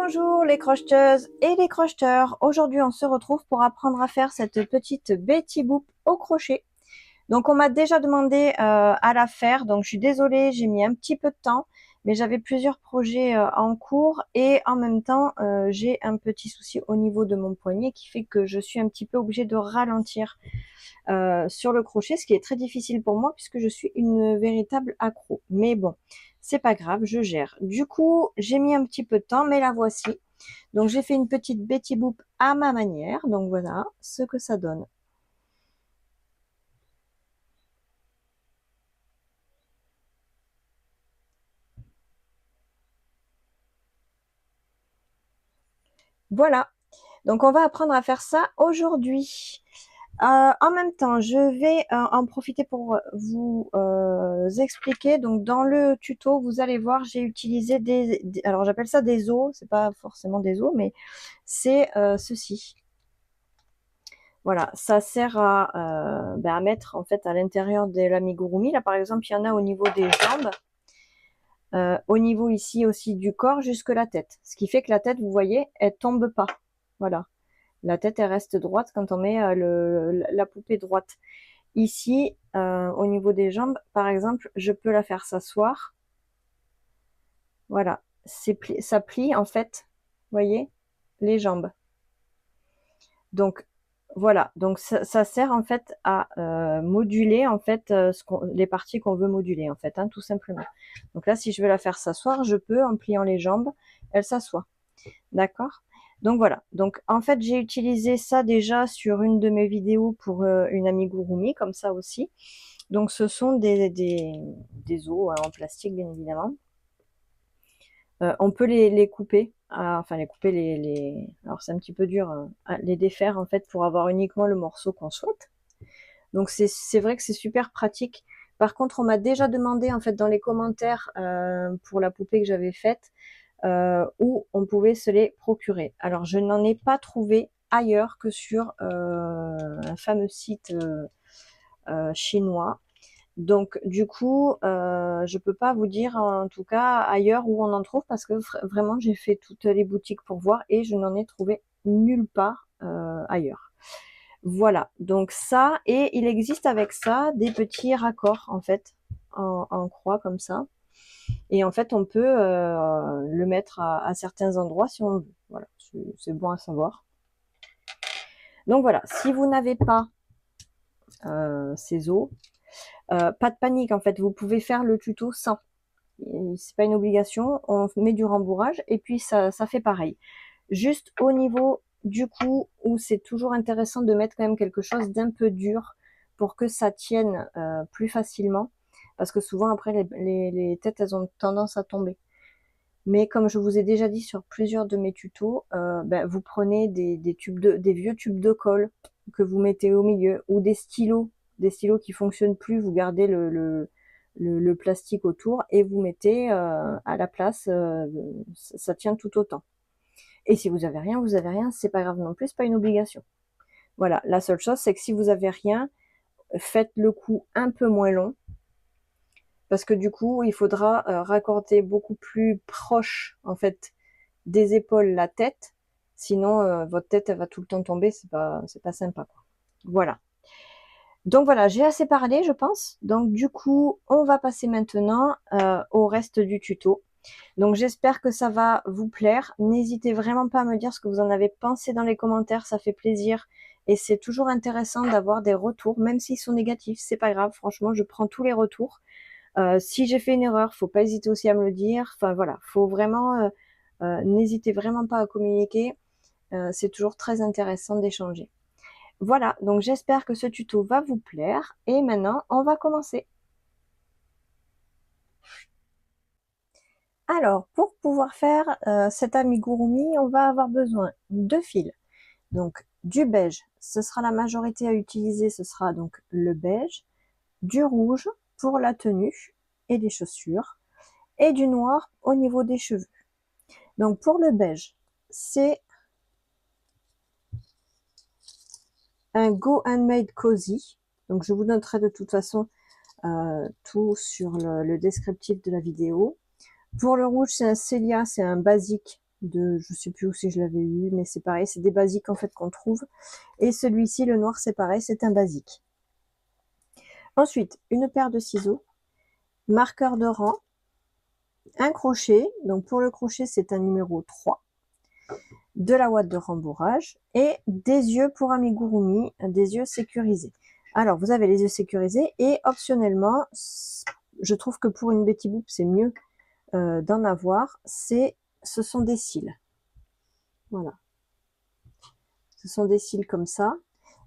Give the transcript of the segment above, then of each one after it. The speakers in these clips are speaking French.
Bonjour les crocheteuses et les crocheteurs. Aujourd'hui on se retrouve pour apprendre à faire cette petite Betty Boop au crochet. Donc on m'a déjà demandé à la faire, donc je suis désolée, j'ai mis un petit peu de temps, mais j'avais plusieurs projets en cours et en même temps j'ai un petit souci au niveau de mon poignet qui fait que je suis un petit peu obligée de ralentir sur le crochet, ce qui est très difficile pour moi puisque je suis une véritable accro. Mais bon, c'est pas grave, je gère. Du coup, j'ai mis un petit peu de temps, mais la voici. Donc j'ai fait une petite Betty Boop à ma manière. Donc voilà ce que ça donne. Voilà. Donc on va apprendre à faire ça aujourd'hui. En même temps, je vais en profiter pour vous expliquer. Donc, dans le tuto, vous allez voir, j'ai utilisé alors j'appelle ça des os. C'est pas forcément des os, mais c'est ceci. Voilà, ça sert à mettre en fait à l'intérieur de l'amigurumi. Là, par exemple, il y en a au niveau des jambes, au niveau ici aussi du corps jusque la tête. Ce qui fait que la tête, vous voyez, elle tombe pas. Voilà. La tête, elle reste droite quand on met la poupée droite. Ici, au niveau des jambes, par exemple, je peux la faire s'asseoir. Voilà, ça plie en fait, vous voyez, les jambes. Donc voilà, donc ça sert en fait à moduler en fait les parties qu'on veut moduler en fait, hein, tout simplement. Donc là, si je veux la faire s'asseoir, je peux en pliant les jambes, elle s'assoit. D'accord? Donc voilà. Donc en fait, j'ai utilisé ça déjà sur une de mes vidéos pour une amigurumi, comme ça aussi. Donc ce sont des os en plastique, bien évidemment. On peut les couper, enfin les couper, alors c'est un petit peu dur, les défaire en fait pour avoir uniquement le morceau qu'on souhaite. Donc c'est vrai que c'est super pratique. Par contre, on m'a déjà demandé en fait dans les commentaires pour la poupée que j'avais faite où on pouvait se les procurer. Alors je n'en ai pas trouvé ailleurs que sur un fameux site chinois. Donc du coup, je peux pas vous dire en tout cas ailleurs où on en trouve parce que vraiment j'ai fait toutes les boutiques pour voir et je n'en ai trouvé nulle part ailleurs. Voilà, donc ça, et il existe avec ça des petits raccords en fait, en croix comme ça. Et en fait, on peut le mettre à certains endroits si on veut. Voilà, c'est bon à savoir. Donc voilà, si vous n'avez pas ces os, pas de panique en fait, vous pouvez faire le tuto sans. C'est pas une obligation, on met du rembourrage et puis ça fait pareil. Juste au niveau du cou où c'est toujours intéressant de mettre quand même quelque chose d'un peu dur pour que ça tienne plus facilement parce que souvent après les têtes elles ont tendance à tomber. Mais comme je vous ai déjà dit sur plusieurs de mes tutos, vous prenez des vieux tubes de colle que vous mettez au milieu ou des stylos qui fonctionnent plus, vous gardez le plastique autour et vous mettez à la place, ça tient tout autant. Et si vous avez rien, c'est pas grave non plus, c'est pas une obligation. Voilà, la seule chose c'est que si vous avez rien, faites le coup un peu moins long parce que du coup, il faudra raccorder beaucoup plus proche en fait des épaules la tête, sinon votre tête elle va tout le temps tomber, c'est pas sympa quoi. Voilà. Donc voilà, j'ai assez parlé je pense. Donc du coup, on va passer maintenant au reste du tuto. Donc j'espère que ça va vous plaire. N'hésitez vraiment pas à me dire ce que vous en avez pensé dans les commentaires, ça fait plaisir. Et c'est toujours intéressant d'avoir des retours, même s'ils sont négatifs, c'est pas grave, franchement, je prends tous les retours. Si j'ai fait une erreur, faut pas hésiter aussi à me le dire. Enfin voilà, faut vraiment, n'hésitez vraiment pas à communiquer. C'est toujours très intéressant d'échanger. Voilà, donc j'espère que ce tuto va vous plaire. Et maintenant, on va commencer. Alors, pour pouvoir faire cet amigurumi, on va avoir besoin de fils. Donc, du beige, ce sera la majorité à utiliser, ce sera donc le beige, du rouge pour la tenue et les chaussures, et du noir au niveau des cheveux. Donc, pour le beige, c'est un Go Handmade Cozy. Donc, je vous noterai de toute façon tout sur le descriptif de la vidéo. Pour le rouge, c'est un Celia, c'est un basique je sais plus où si je l'avais eu, mais c'est pareil, c'est des basiques en fait qu'on trouve. Et celui-ci, le noir, c'est pareil, c'est un basique. Ensuite, une paire de ciseaux, marqueur de rang, un crochet, donc pour le crochet, c'est un numéro 3, de la ouate de rembourrage et des yeux pour amigurumi, des yeux sécurisés. Alors, vous avez les yeux sécurisés et optionnellement, je trouve que pour une Betty Boop, c'est mieux d'en avoir, ce sont des cils. Voilà. Ce sont des cils comme ça.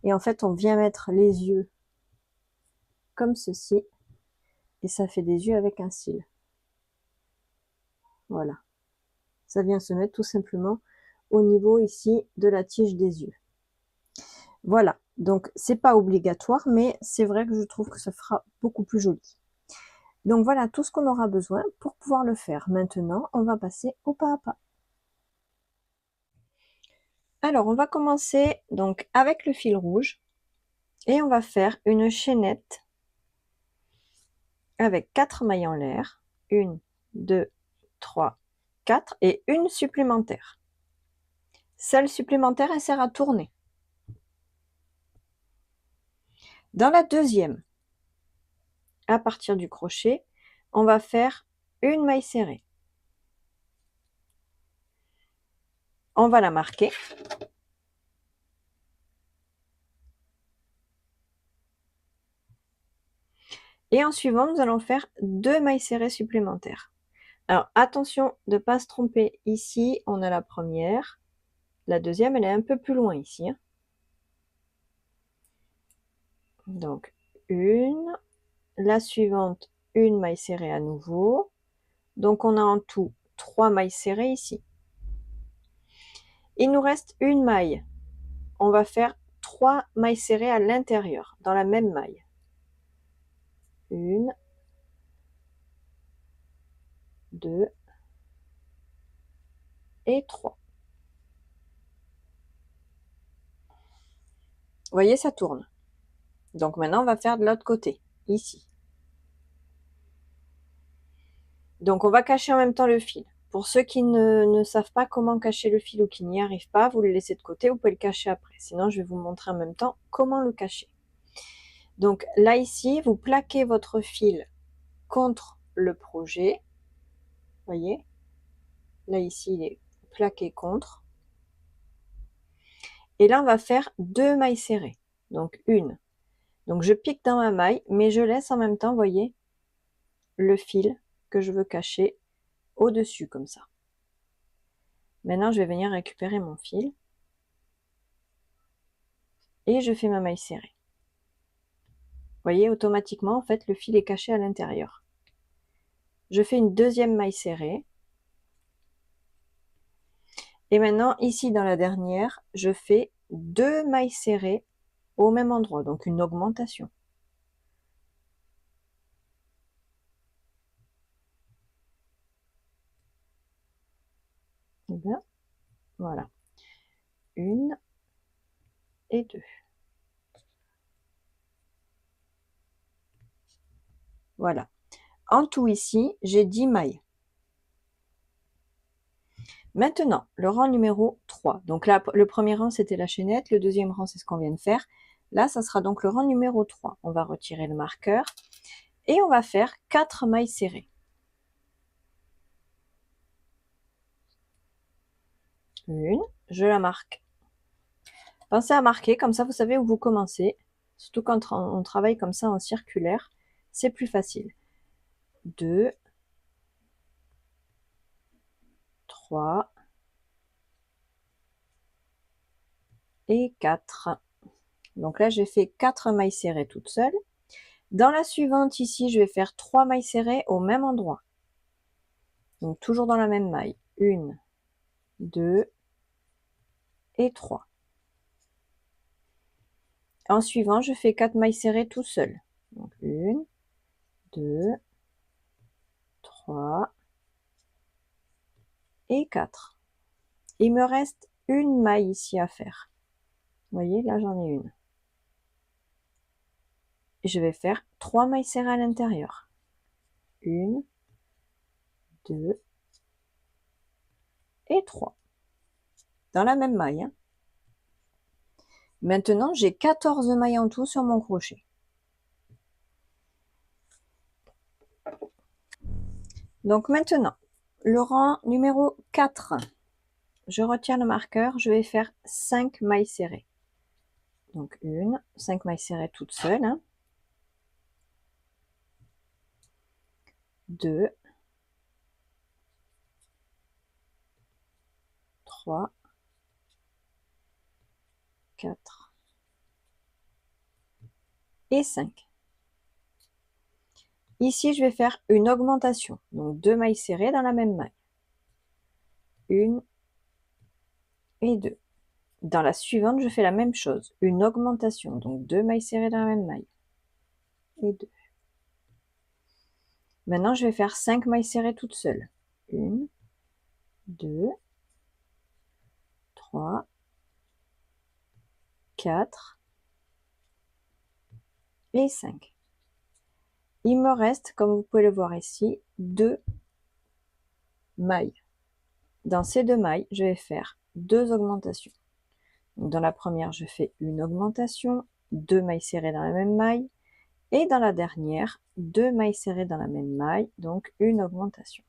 Et en fait, on vient mettre les yeux comme ceci. Et ça fait des yeux avec un cil. Voilà. Ça vient se mettre tout simplement au niveau ici de la tige des yeux. Voilà. Donc, c'est pas obligatoire, mais c'est vrai que je trouve que ça fera beaucoup plus joli. Donc, voilà tout ce qu'on aura besoin pour pouvoir le faire. Maintenant, on va passer au pas à pas. Alors, on va commencer donc avec le fil rouge et on va faire une chaînette avec 4 mailles en l'air. 1, 2, 3, 4 et une supplémentaire. Celle supplémentaire, elle sert à tourner. Dans la deuxième, à partir du crochet, on va faire une maille serrée. On va la marquer. Et en suivant, nous allons faire 2 mailles serrées supplémentaires. Alors attention de ne pas se tromper. Ici, on a la première. La deuxième, elle est un peu plus loin ici. Donc, une. La suivante, une maille serrée à nouveau. Donc, on a en tout 3 mailles serrées ici. Il nous reste une maille. On va faire 3 mailles serrées à l'intérieur, dans la même maille. 1, 2 et 3. Vous voyez, ça tourne. Donc maintenant, on va faire de l'autre côté, ici. Donc on va cacher en même temps le fil. Pour ceux qui ne savent pas comment cacher le fil ou qui n'y arrivent pas, vous le laissez de côté, vous pouvez le cacher après. Sinon, je vais vous montrer en même temps comment le cacher. Donc là, ici, vous plaquez votre fil contre le projet. Vous voyez? Là, ici, il est plaqué contre. Et là, on va faire 2 mailles serrées. Donc une. Donc je pique dans ma maille, mais je laisse en même temps, vous voyez, le fil que je veux cacher au-dessus, comme ça. Maintenant, je vais venir récupérer mon fil. Et je fais ma maille serrée. Vous voyez, automatiquement, en fait, le fil est caché à l'intérieur. Je fais une deuxième maille serrée. Et maintenant, ici, dans la dernière, je fais 2 mailles serrées au même endroit, donc une augmentation. Et bien, voilà. 1 et 2. Voilà. En tout ici, j'ai 10 mailles. Maintenant, le rang numéro 3. Donc là, le premier rang, c'était la chaînette. Le deuxième rang, c'est ce qu'on vient de faire. Là, ça sera donc le rang numéro 3. On va retirer le marqueur. Et on va faire 4 mailles serrées. Une, je la marque. Pensez à marquer, comme ça vous savez où vous commencez. Surtout quand on travaille comme ça en circulaire, c'est plus facile. 2, 3 et 4. Donc là, j'ai fait 4 mailles serrées toutes seules. Dans la suivante, ici, je vais faire 3 mailles serrées au même endroit. Donc toujours dans la même maille. 1, 2 et 3. En suivant, je fais 4 mailles serrées tout seul. Donc 1, 2, 3 et 4. Il me reste une maille ici à faire. Vous voyez, là j'en ai une. Et je vais faire 3 mailles serrées à l'intérieur. 1, 2 et 3. dans la même maille, hein. Maintenant, j'ai 14 mailles en tout sur mon crochet. Donc maintenant, le rang numéro 4. Je retire le marqueur, je vais faire 5 mailles serrées. Donc 5 mailles serrées toutes seules, hein. 2, 3, 4 et 5. Ici, je vais faire une augmentation. Donc 2 mailles serrées dans la même maille. 1 et 2. Dans la suivante, je fais la même chose. Une augmentation. Donc 2 mailles serrées dans la même maille. Et 2. Maintenant, je vais faire 5 mailles serrées toutes seules. 1, 2, 3, 4 et 5. Il me reste, comme vous pouvez le voir ici, 2 mailles. Dans ces 2 mailles, je vais faire 2 augmentations. Donc dans la première, je fais une augmentation, 2 mailles serrées dans la même maille. Et dans la dernière, 2 mailles serrées dans la même maille, donc une augmentation.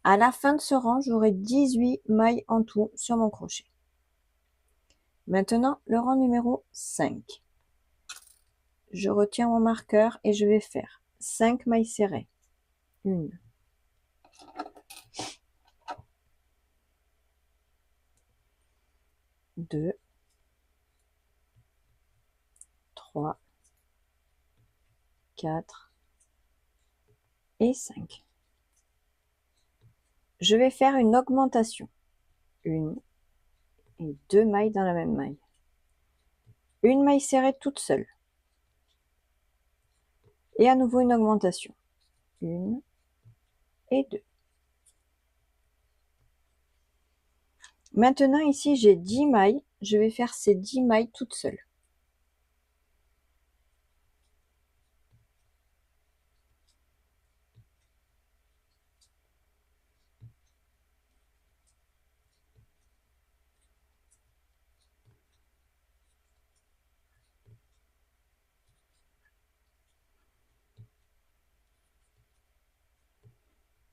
À la fin de ce rang, j'aurai 18 mailles en tout sur mon crochet. Maintenant, le rang numéro 5. Je retiens mon marqueur et je vais faire 5 mailles serrées. 1, 2, 3, 4 et 5. Je vais faire une augmentation. 1 et 2 mailles dans la même maille. Une maille serrée toute seule. Et à nouveau une augmentation. 1 et 2. Maintenant ici j'ai 10 mailles, je vais faire ces 10 mailles toutes seules.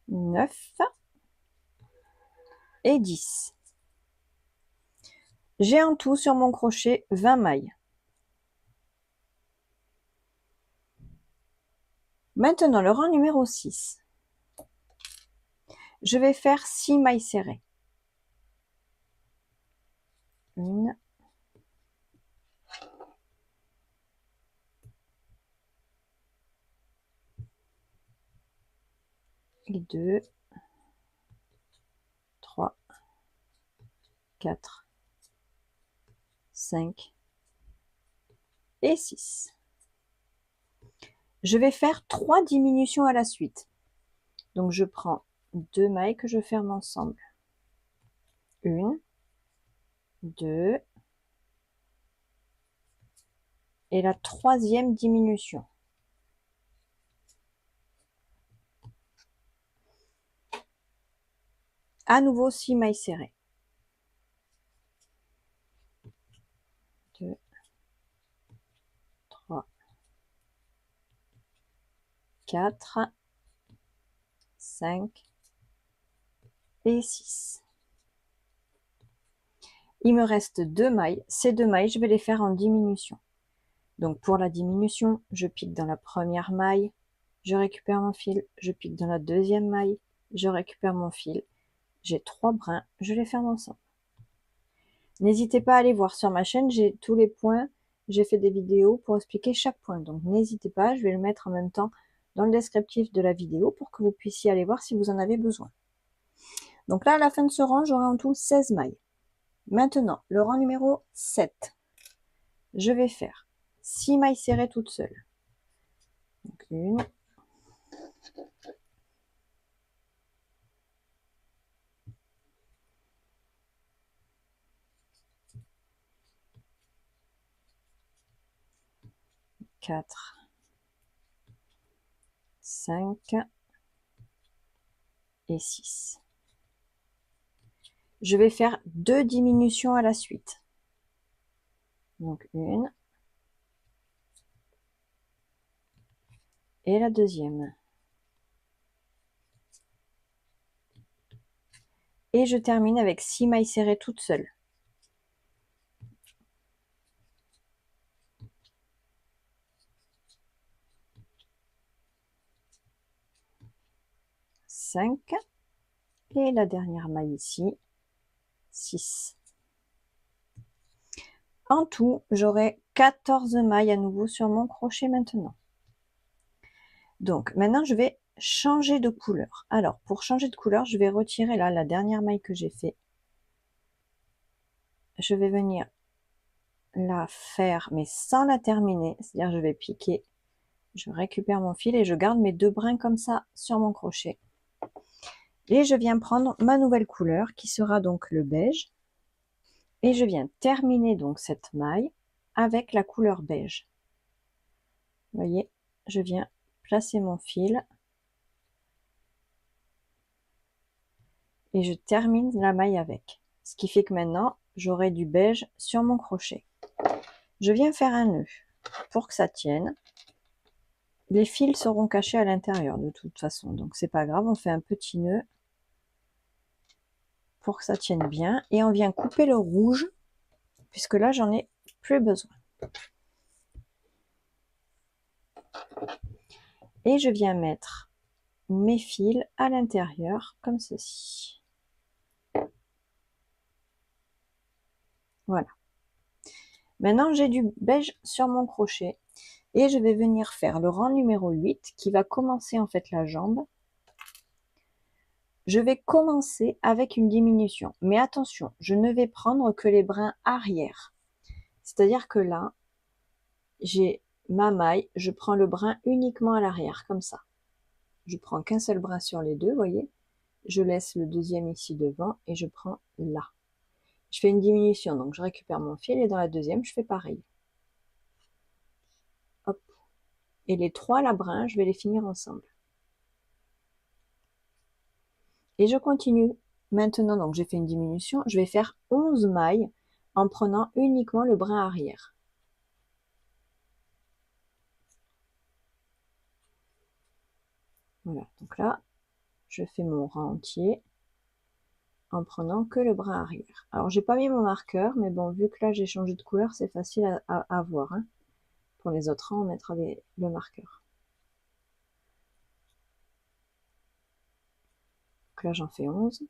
Neuf et 10. J'ai en tout sur mon crochet 20 mailles. Maintenant le rang numéro 6. Je vais faire 6 mailles serrées. 1, 2, 3, 4, 5 et 6. Je vais faire 3 diminutions à la suite. Donc je prends 2 mailles que je ferme ensemble. 1, 2 et la troisième diminution. À nouveau 6 mailles serrées. 2, 3, 4, 5 et 6. Il me reste 2 mailles. Ces 2 mailles, je vais les faire en diminution. Donc pour la diminution, je pique dans la première maille, je récupère mon fil, je pique dans la deuxième maille, je récupère mon fil. J'ai 3 brins, je les ferme ensemble. N'hésitez pas à aller voir sur ma chaîne, j'ai tous les points, j'ai fait des vidéos pour expliquer chaque point. Donc n'hésitez pas, je vais le mettre en même temps dans le descriptif de la vidéo pour que vous puissiez aller voir si vous en avez besoin. Donc là, à la fin de ce rang, j'aurai en tout 16 mailles. Maintenant, le rang numéro 7. Je vais faire 6 mailles serrées toutes seules. Donc 1, 4, 5 et 6. je vais faire 2 diminutions à la suite. Donc une et la deuxième. Et je termine avec 6 mailles serrées toutes seules. Cinq. Et la dernière maille ici, 6. En tout, j'aurai 14 mailles à nouveau sur mon crochet maintenant. Donc maintenant, je vais changer de couleur. Alors, pour changer de couleur, je vais retirer là la dernière maille que j'ai fait. Je vais venir la faire, mais sans la terminer. C'est-à-dire, je vais piquer, je récupère mon fil et je garde mes 2 brins comme ça sur mon crochet. Et je viens prendre ma nouvelle couleur qui sera donc le beige. Et je viens terminer donc cette maille avec la couleur beige. Vous voyez, je viens placer mon fil et je termine la maille avec. Ce qui fait que maintenant, j'aurai du beige sur mon crochet. Je viens faire un nœud pour que ça tienne. Les fils seront cachés à l'intérieur de toute façon, donc c'est pas grave, on fait un petit nœud pour que ça tienne bien et on vient couper le rouge puisque là j'en ai plus besoin. Et je viens mettre mes fils à l'intérieur comme ceci. Voilà. Maintenant j'ai du beige sur mon crochet et je vais venir faire le rang numéro 8 qui va commencer en fait la jambe. Je vais commencer avec une diminution, mais attention, je ne vais prendre que les brins arrière. C'est-à-dire que là, j'ai ma maille, je prends le brin uniquement à l'arrière, comme ça. Je prends qu'un seul brin sur les deux, vous voyez. Je laisse le deuxième ici devant et je prends là. Je fais une diminution, donc je récupère mon fil et dans la deuxième, je fais pareil. Hop. Et les 3 là brins, je vais les finir ensemble. Et je continue. Maintenant, donc j'ai fait une diminution, je vais faire 11 mailles en prenant uniquement le brin arrière. Voilà, donc là, je fais mon rang entier en prenant que le brin arrière. Alors, j'ai pas mis mon marqueur, mais bon, vu que là, j'ai changé de couleur, c'est facile à voir. Hein. Pour les autres rangs, on mettra le marqueur. Donc là, j'en fais 11.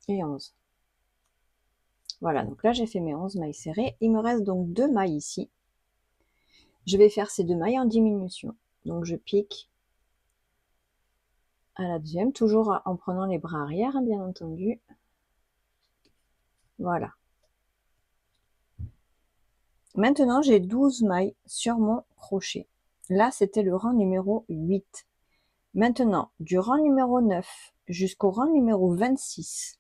Et 11. Voilà, donc là j'ai fait mes 11 mailles serrées. Il me reste donc 2 mailles ici. Je vais faire ces 2 mailles en diminution. Donc je pique à la deuxième, toujours en prenant les bras arrière, hein, bien entendu. Voilà. Maintenant j'ai 12 mailles sur mon crochet. Là c'était le rang numéro 8. Maintenant, du rang numéro 9 jusqu'au rang numéro 26,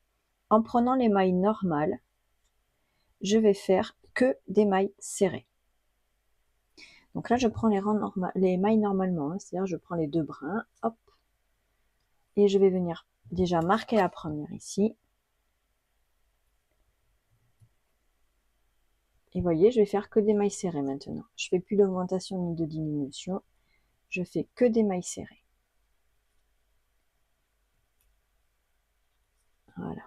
en prenant les mailles normales, je vais faire que des mailles serrées. Donc là, je prends les mailles normalement, hein, c'est-à-dire je prends les 2 brins, hop, et je vais venir déjà marquer la première ici. Et vous voyez, je vais faire que des mailles serrées maintenant. Je fais plus d'augmentation ni de diminution, je fais que des mailles serrées. Voilà.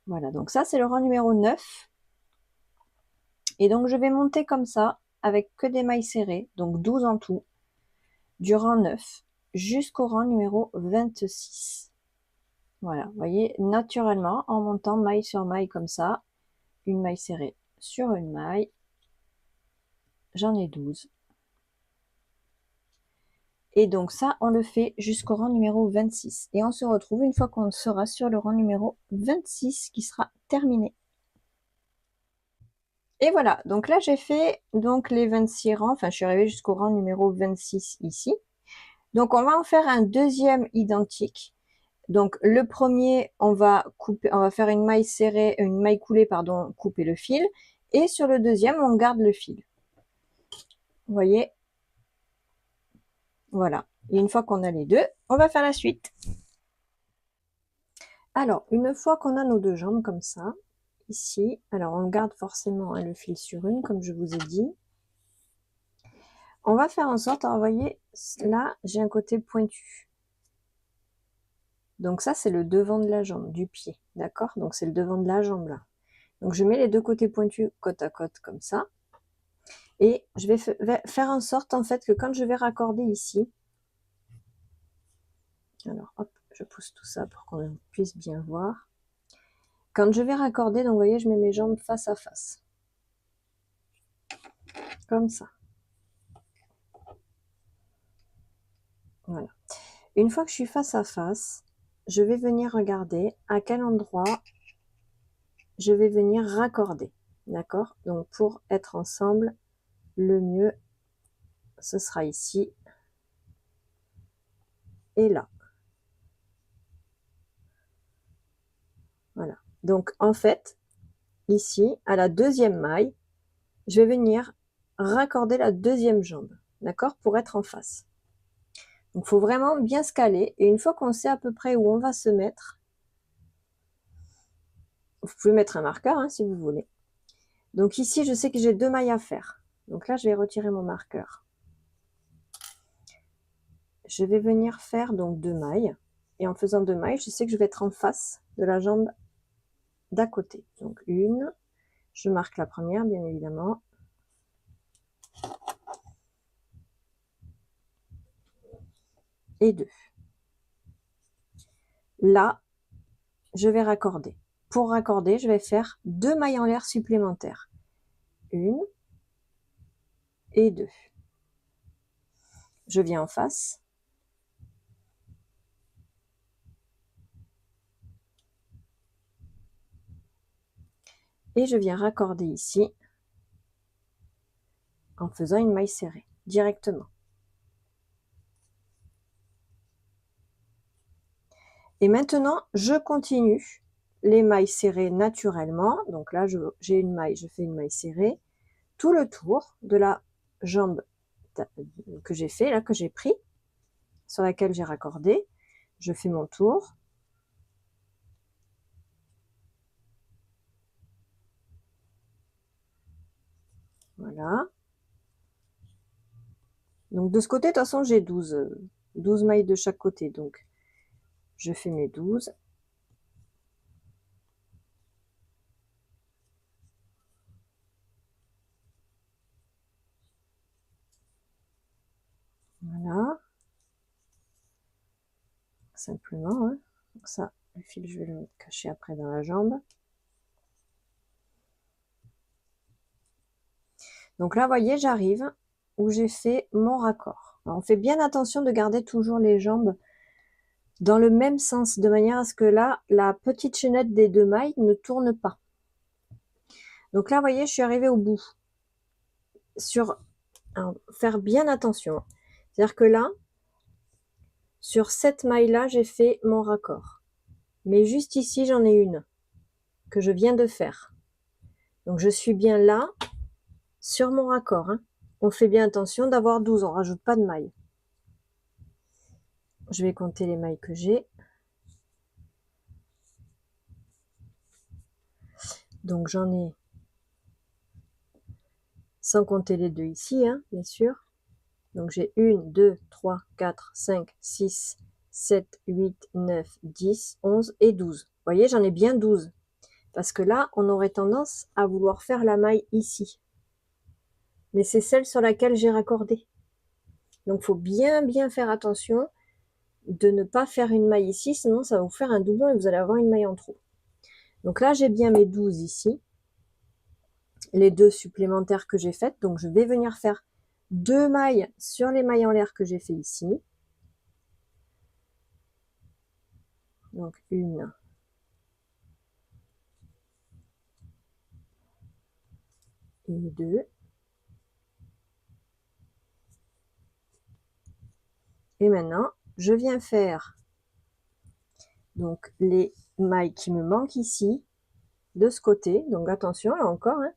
Voilà, donc ça c'est le rang numéro 9. Et donc je vais monter comme ça, avec que des mailles serrées, donc 12 en tout, du rang 9 jusqu'au rang numéro 26. Voilà, vous voyez, naturellement, en montant maille sur maille comme ça, une maille serrée sur une maille, j'en ai 12. Et donc ça, on le fait jusqu'au rang numéro 26. Et on se retrouve une fois qu'on sera sur le rang numéro 26 qui sera terminé. Et voilà, donc là j'ai fait donc les 26 rangs, enfin je suis arrivée jusqu'au rang numéro 26 ici. Donc on va en faire un deuxième identique. Donc le premier, on va couper, on va faire une maille serrée, une maille coulée, pardon, couper le fil. Et sur le deuxième, on garde le fil. Vous voyez? Voilà. Et une fois qu'on a les deux, on va faire la suite. Alors, une fois qu'on a nos deux jambes comme ça, ici, alors on garde forcément le fil sur une, comme je vous ai dit. On va faire en sorte, alors, vous voyez, là, j'ai un côté pointu. Donc ça, c'est le devant de la jambe, du pied, d'accord? Donc c'est le devant de la jambe, là. Donc je mets les deux côtés pointus côte à côte, comme ça. Et je vais faire en sorte, en fait, que quand je vais raccorder ici, alors, hop, je pousse tout ça pour qu'on puisse bien voir. Quand je vais raccorder, donc vous voyez, je mets mes jambes face à face. Comme ça. Voilà. Une fois que je suis face à face, je vais venir regarder à quel endroit je vais venir raccorder. D'accord? Donc pour être ensemble, le mieux, ce sera ici et là. Voilà. Donc en fait, ici, à la deuxième maille, je vais venir raccorder la deuxième jambe. D'accord? Pour être en face. Donc il faut vraiment bien se caler. Et une fois qu'on sait à peu près où on va se mettre, vous pouvez mettre un marqueur hein, si vous voulez. Donc ici, je sais que j'ai deux mailles à faire. Donc là, je vais retirer mon marqueur. Je vais venir faire donc deux mailles. Et en faisant deux mailles, je sais que je vais être en face de la jambe d'à côté. Donc une, je marque la première, bien évidemment. Et deux. Là, je vais raccorder. Pour raccorder, je vais faire deux mailles en l'air supplémentaires. Une et deux. Je viens en face. Et je viens raccorder ici en faisant une maille serrée directement. Et maintenant, je continue les mailles serrées naturellement. Donc là, j'ai une maille, je fais une maille serrée tout le tour de la jambe que j'ai fait, là, que j'ai pris, sur laquelle j'ai raccordé. Je fais mon tour. Voilà. Donc de ce côté, de toute façon, j'ai 12 mailles de chaque côté. Donc je fais mes 12. Voilà. Simplement. Hein. Donc ça, le fil, je vais le cacher après dans la jambe. Donc là, vous voyez, j'arrive où j'ai fait mon raccord. Alors, on fait bien attention de garder toujours les jambes dans le même sens, de manière à ce que là, la petite chaînette des deux mailles ne tourne pas. Donc là, vous voyez, je suis arrivée au bout. Alors, faire bien attention. C'est-à-dire que là, sur cette maille-là, j'ai fait mon raccord. Mais juste ici, j'en ai une que je viens de faire. Donc je suis bien là, sur mon raccord. Hein. On fait bien attention d'avoir 12, on rajoute pas de mailles. Je vais compter les mailles que j'ai. Donc j'en ai, sans compter les deux ici, hein, bien sûr. Donc j'ai 1, 2, 3, 4, 5, 6, 7, 8, 9, 10, 11 et 12. Vous voyez, j'en ai bien 12. Parce que là, on aurait tendance à vouloir faire la maille ici. Mais c'est celle sur laquelle j'ai raccordé. Donc, il faut bien, bien faire attention de ne pas faire une maille ici, sinon ça va vous faire un doublon et vous allez avoir une maille en trop. Donc là, j'ai bien mes 12 ici. Les deux supplémentaires que j'ai faites. Donc, je vais venir faire deux mailles sur les mailles en l'air que j'ai fait ici. Donc, une. et 2. Et maintenant, je viens faire donc les mailles qui me manquent ici, de ce côté. Donc attention, là encore, hein,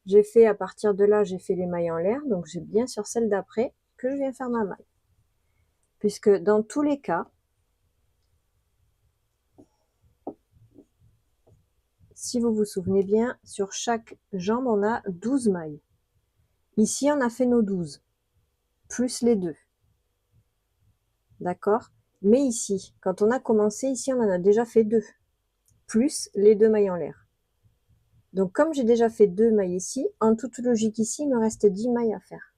j'ai fait à partir de là, j'ai fait les mailles en l'air, donc j'ai bien sur celle d'après que je viens faire ma maille. Puisque dans tous les cas, si vous vous souvenez bien, sur chaque jambe, on a 12 mailles. Ici, on a fait nos 12, plus les 2. D'accord? Mais ici, quand on a commencé, ici, on en a déjà fait 2, plus les 2 mailles en l'air. Donc, comme j'ai déjà fait 2 mailles ici, en toute logique ici, il me reste 10 mailles à faire.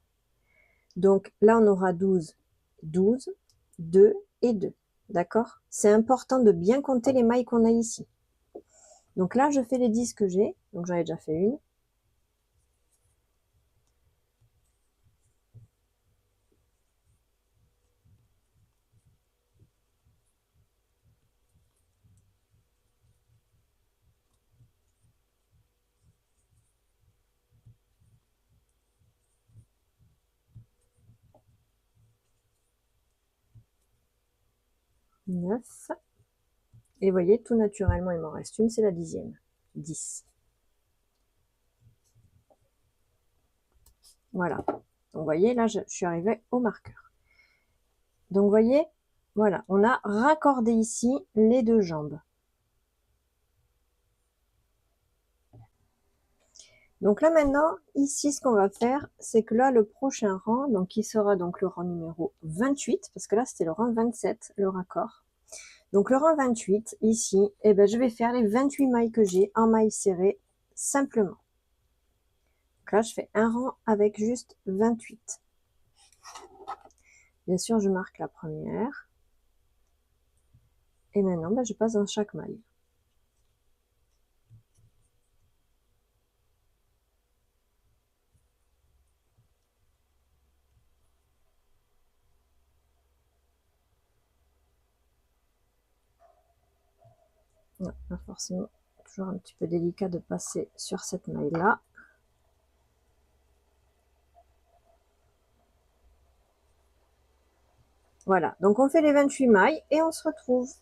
Donc, là, on aura 12, 12, 2 et 2. D'accord? C'est important de bien compter les mailles qu'on a ici. Donc là, je fais les 10 que j'ai. Donc, j'en ai déjà fait une. 9. Et vous voyez, tout naturellement, il m'en reste une, c'est la 10e. 10. Voilà. Donc, vous voyez, là, je suis arrivée au marqueur. Donc, vous voyez, voilà, on a raccordé ici les 2 jambes. Donc là, maintenant, ici, ce qu'on va faire, c'est que là, le prochain rang, donc qui sera donc le rang numéro 28, parce que là, c'était le rang 27, le raccord. Donc, le rang 28, ici, eh ben, je vais faire les 28 mailles que j'ai en mailles serrées, simplement. Donc là, je fais un rang avec juste 28. Bien sûr, je marque la première. Et maintenant, ben, je passe dans chaque maille. Non, pas forcément, toujours un petit peu délicat de passer sur cette maille-là. Voilà, donc on fait les 28 mailles et on se retrouve.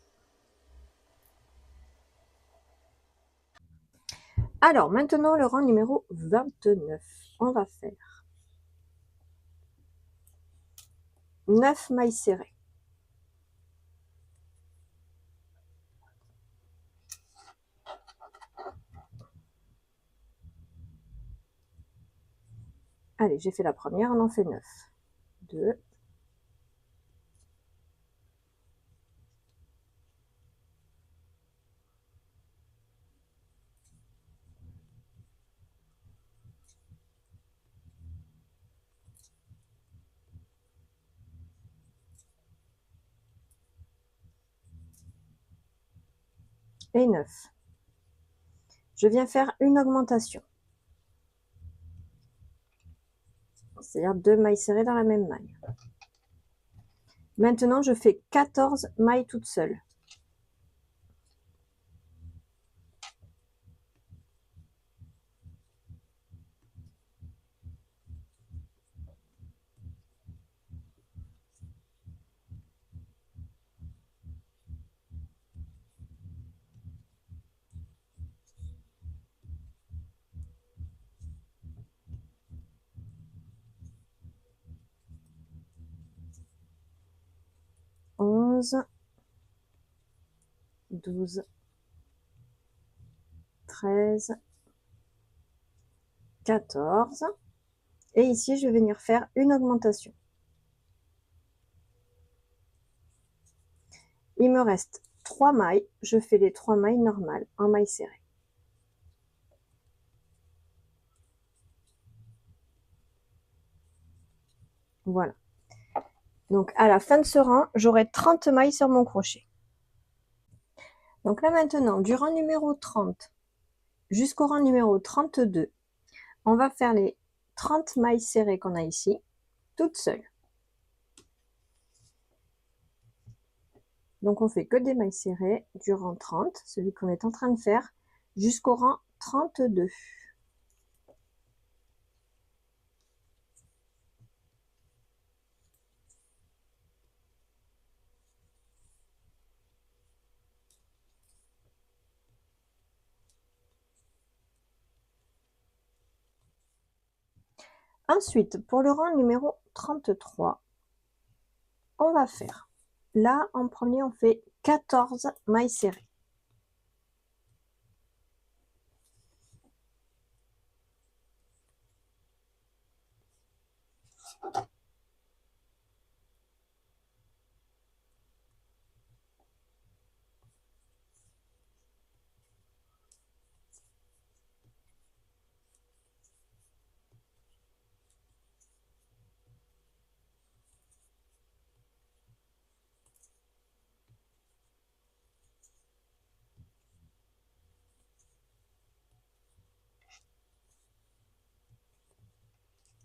Alors, maintenant, le rang numéro 29. On va faire 9 mailles serrées. Allez, j'ai fait la première, on en fait 9. 2. 9. Je viens faire une augmentation. C'est-à-dire 2 mailles serrées dans la même maille. Maintenant, je fais 14 mailles toutes seules. Onze, 12, 13, 14. Et ici, je vais venir faire une augmentation. Il me reste 3 mailles. Je fais les 3 mailles normales en mailles serrées. Voilà. Donc, à la fin de ce rang, j'aurai 30 mailles sur mon crochet. Donc là, maintenant, du rang numéro 30 jusqu'au rang numéro 32, on va faire les 30 mailles serrées qu'on a ici, toutes seules. Donc, on fait que des mailles serrées du rang 30, celui qu'on est en train de faire, jusqu'au rang 32. Ensuite, pour le rang numéro 33, on va faire, là en premier on fait 14 mailles serrées.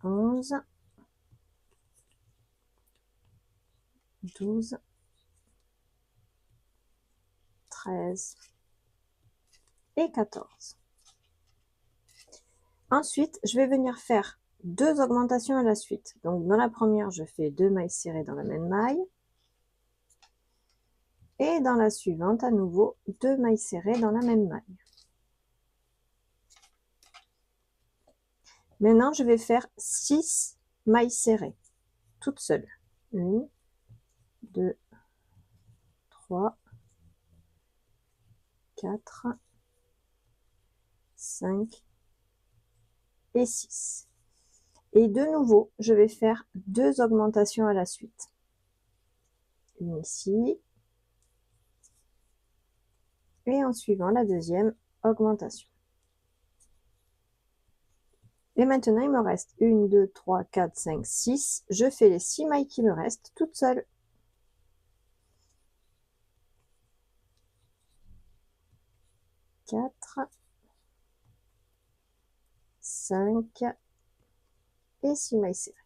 Onze, 12, 13 et 14. Ensuite, je vais venir faire deux augmentations à la suite. Donc, dans la première, je fais 2 mailles serrées dans la même maille. Et dans la suivante, à nouveau, 2 mailles serrées dans la même maille. Maintenant, je vais faire 6 mailles serrées, toutes seules. 1, 2, 3, 4, 5 et 6. Et de nouveau, je vais faire deux augmentations à la suite. Une ici. Et en suivant la deuxième augmentation. Et maintenant, il me reste 1, 2, 3, 4, 5, 6. Je fais les 6 mailles qui me restent toutes seules. 4, 5 et 6 mailles serrées.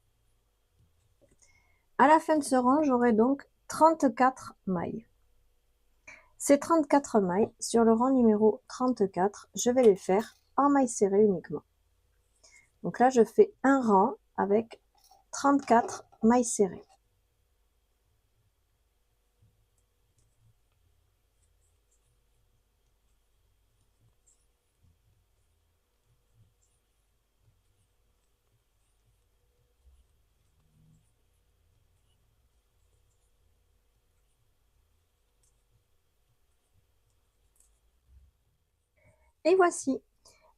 À la fin de ce rang, j'aurai donc 34 mailles. Ces 34 mailles, sur le rang numéro 34, je vais les faire en mailles serrées uniquement. Donc là, je fais un rang avec 34 mailles serrées. Et voici.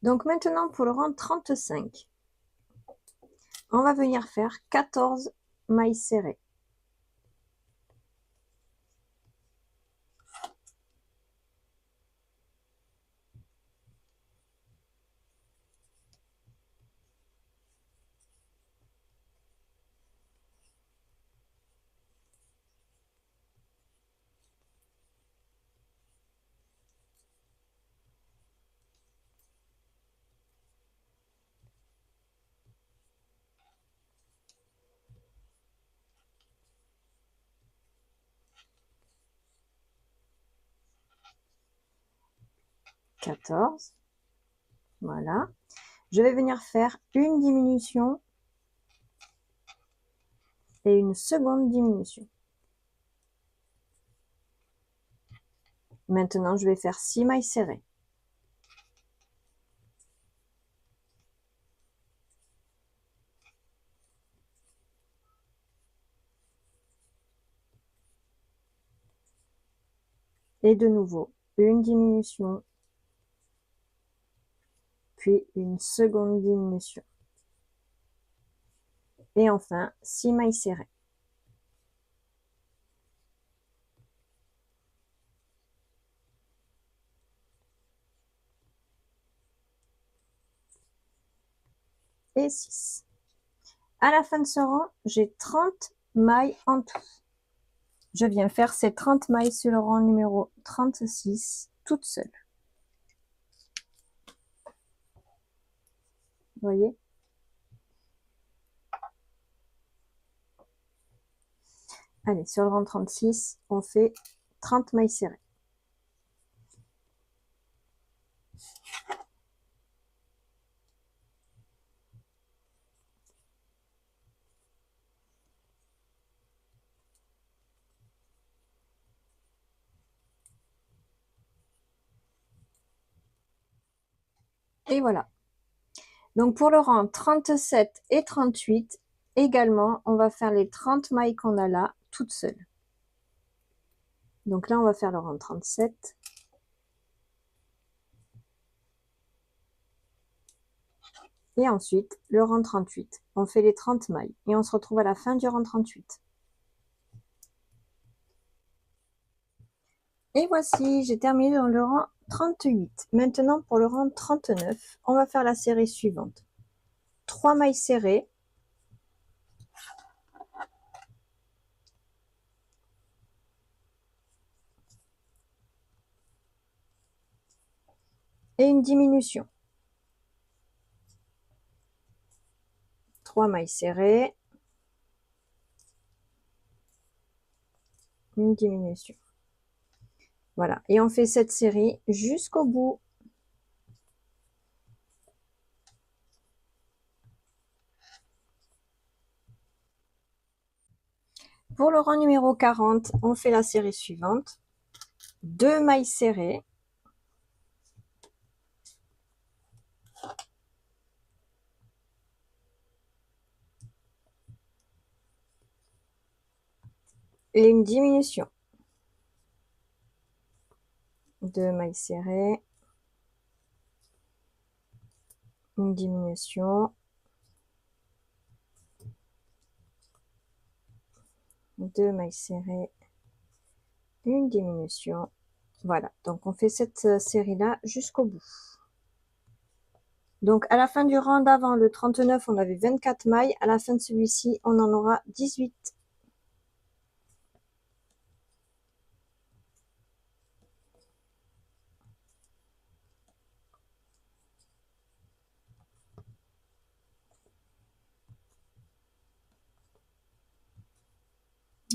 Donc maintenant, pour le rang 35, on va venir faire 14 mailles serrées. Voilà. Je vais venir faire une diminution et une seconde diminution. Maintenant, je vais faire 6 mailles serrées. Et de nouveau, une diminution, puis une seconde diminution. Et enfin, 6 mailles serrées. Et 6. À la fin de ce rang, j'ai 30 mailles en tout. Je viens faire ces 30 mailles sur le rang numéro 36, toute seule. Vous voyez? Allez, sur le rang 36, on fait 30 mailles serrées. Et voilà. Donc pour le rang 37 et 38, également, on va faire les 30 mailles qu'on a là, toutes seules. Donc là, on va faire le rang 37. Et ensuite, le rang 38. On fait les 30 mailles. Et on se retrouve à la fin du rang 38. Et voici, j'ai terminé dans le rang 38. Maintenant, pour le rang 39, on va faire la série suivante. 3 mailles serrées. Et une diminution. 3 mailles serrées. Une diminution. Voilà. Et on fait cette série jusqu'au bout. Pour le rang numéro 40, on fait la série suivante. 2 mailles serrées. Et une diminution. 2 mailles serrées. Une diminution. 2 mailles serrées. Une diminution. Voilà, donc on fait cette série-là jusqu'au bout. Donc à la fin du rang d'avant, le 39, on avait 24 mailles. À la fin de celui-ci, on en aura 18.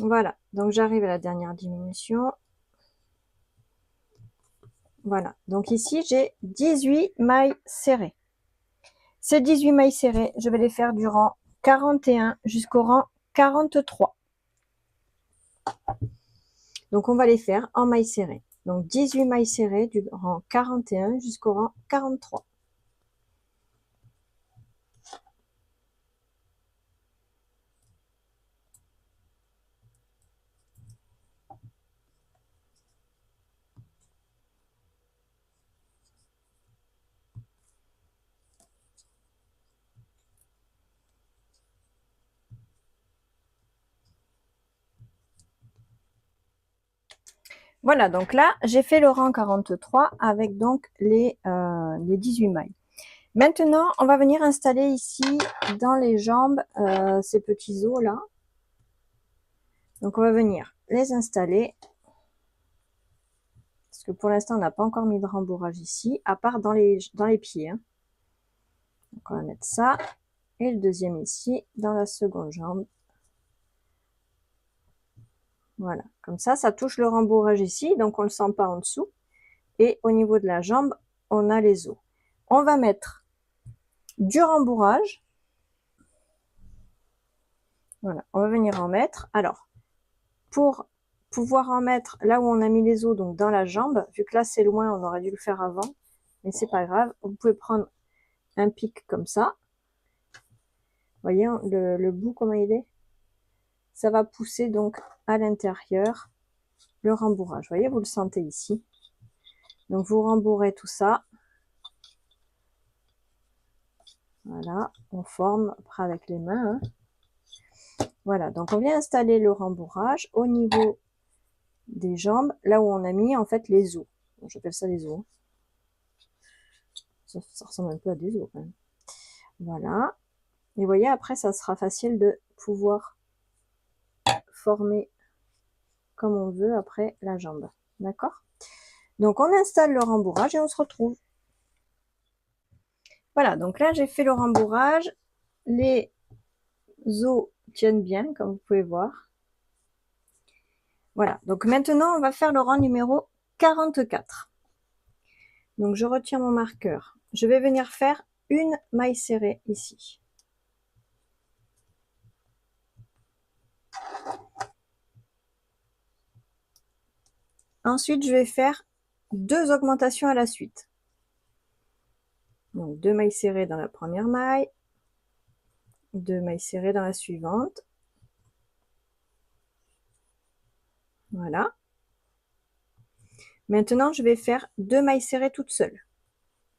Voilà, donc j'arrive à la dernière diminution. Voilà, donc ici j'ai 18 mailles serrées. Ces 18 mailles serrées, je vais les faire du rang 41 jusqu'au rang 43. Donc on va les faire en mailles serrées. Donc 18 mailles serrées du rang 41 jusqu'au rang 43. Voilà, donc là, j'ai fait le rang 43 avec donc les 18 mailles. Maintenant, on va venir installer ici dans les jambes ces petits os là. Donc, on va venir les installer. Parce que pour l'instant, on n'a pas encore mis de rembourrage ici, à part dans les pieds. Hein. Donc, on va mettre ça. Et le deuxième ici, dans la seconde jambe. Voilà, comme ça touche le rembourrage ici, donc on ne le sent pas en dessous. Et au niveau de la jambe, on a les os. On va mettre du rembourrage. Voilà, on va venir en mettre. Alors, pour pouvoir en mettre là où on a mis les os, donc dans la jambe, vu que là c'est loin, on aurait dû le faire avant, mais c'est pas grave. Vous pouvez prendre un pic comme ça. Vous voyez le bout comment il est? Ça va pousser donc à l'intérieur le rembourrage. Vous voyez, vous le sentez ici. Donc vous rembourrez tout ça. Voilà, on forme après avec les mains. Hein. Voilà, donc on vient installer le rembourrage au niveau des jambes, là où on a mis en fait les os. Bon, j'appelle ça les os. Ça ressemble un peu à des os quand même. Voilà. Et vous voyez, après, ça sera facile de pouvoir former comme on veut après la jambe. D'accord? Donc, on installe le rembourrage et on se retrouve. Voilà, donc là, j'ai fait le rembourrage. Les os tiennent bien, comme vous pouvez voir. Voilà, donc maintenant, on va faire le rang numéro 44. Donc, je retiens mon marqueur. Je vais venir faire une maille serrée ici. Ensuite, je vais faire 2 augmentations à la suite. Donc 2 mailles serrées dans la première maille, 2 mailles serrées dans la suivante. Voilà. Maintenant, je vais faire 2 mailles serrées toutes seules.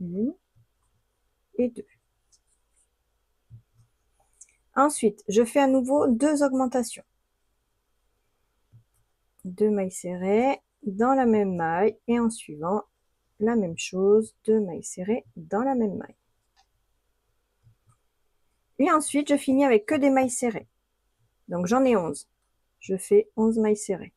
1 et 2. Ensuite, je fais à nouveau 2 augmentations. 2 mailles serrées dans la même maille et en suivant, la même chose, 2 mailles serrées dans la même maille. Et ensuite, je finis avec que des mailles serrées. Donc j'en ai 11. Je fais 11 mailles serrées.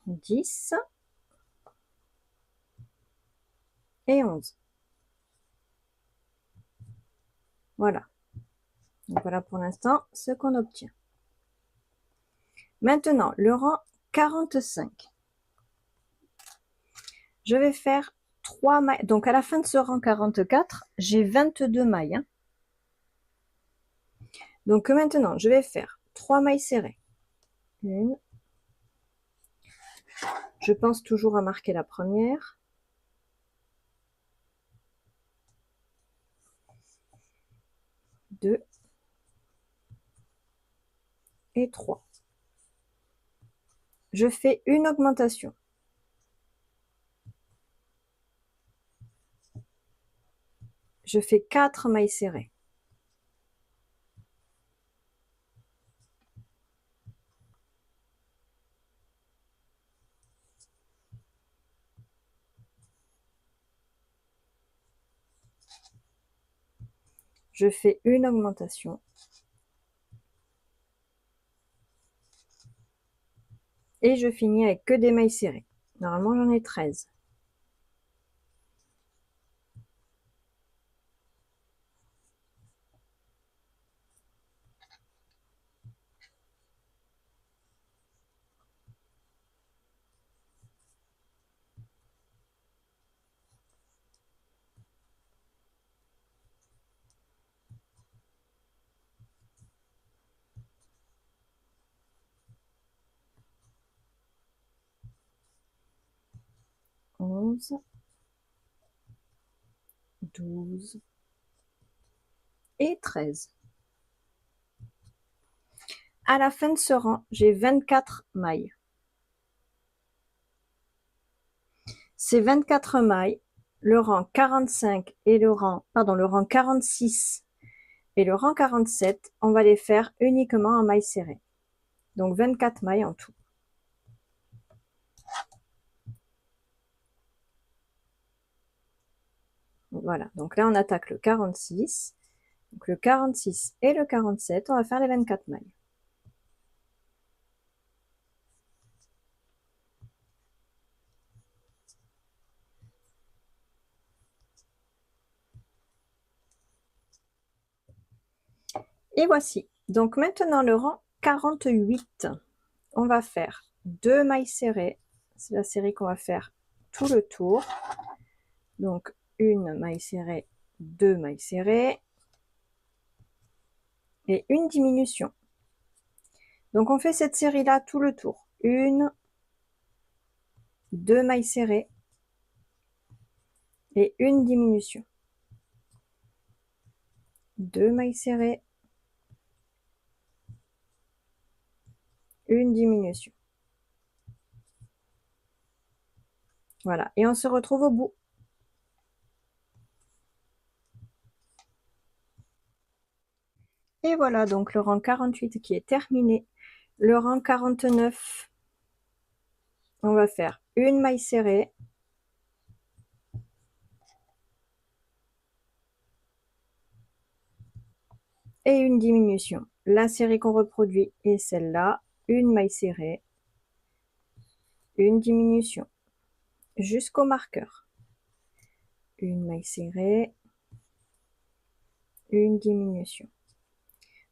Dix et 11. Voilà. Donc voilà pour l'instant ce qu'on obtient. Maintenant, le rang 45. Je vais faire 3 mailles. Donc à la fin de ce rang 44, j'ai 22 mailles. Hein. Donc maintenant, je vais faire 3 mailles serrées. Une. Je pense toujours à marquer la première. 2 et 3. Je fais une augmentation. Je fais 4 mailles serrées. Je fais une augmentation. Et je finis avec que des mailles serrées. Normalement, j'en ai 13. Onze, 12 et 13. À la fin de ce rang, j'ai 24 mailles. Ces 24 mailles, le rang 45 et le rang 46 et le rang 47, on va les faire uniquement en mailles serrées. Donc 24 mailles en tout. Voilà, donc là on attaque le 46. Donc le 46 et le 47, on va faire les 24 mailles. Et voici. Donc maintenant le rang 48. On va faire 2 mailles serrées. C'est la série qu'on va faire tout le tour. Donc une maille serrée, 2 mailles serrées et une diminution. Donc on fait cette série là tout le tour. 1, 2 mailles serrées et une diminution. 2 mailles serrées, une diminution. Voilà, et on se retrouve au bout. Et voilà donc le rang 48 qui est terminé. Le rang 49, on va faire une maille serrée, et une diminution. La série qu'on reproduit est celle-là, une maille serrée, une diminution, jusqu'au marqueur. Une maille serrée, une diminution.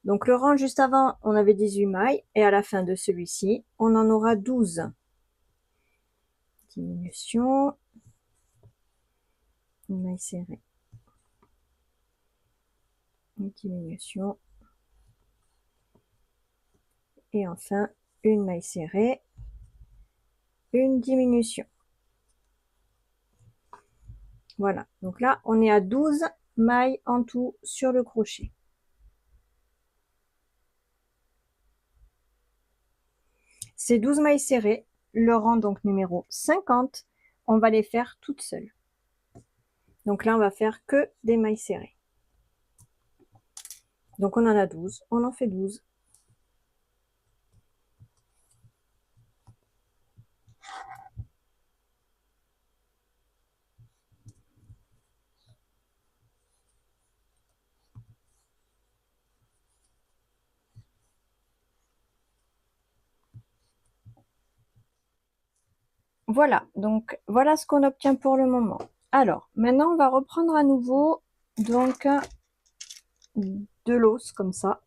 Donc le rang juste avant, on avait 18 mailles et à la fin de celui-ci, on en aura 12. Diminution, une maille serrée, une diminution et enfin une maille serrée, une diminution. Voilà, donc là on est à 12 mailles en tout sur le crochet. Ces 12 mailles serrées, le rang donc numéro 50, on va les faire toutes seules. Donc là on va faire que des mailles serrées. Donc on en a 12, on en fait 12. Voilà, donc voilà ce qu'on obtient pour le moment. Alors, maintenant on va reprendre à nouveau donc de l'os comme ça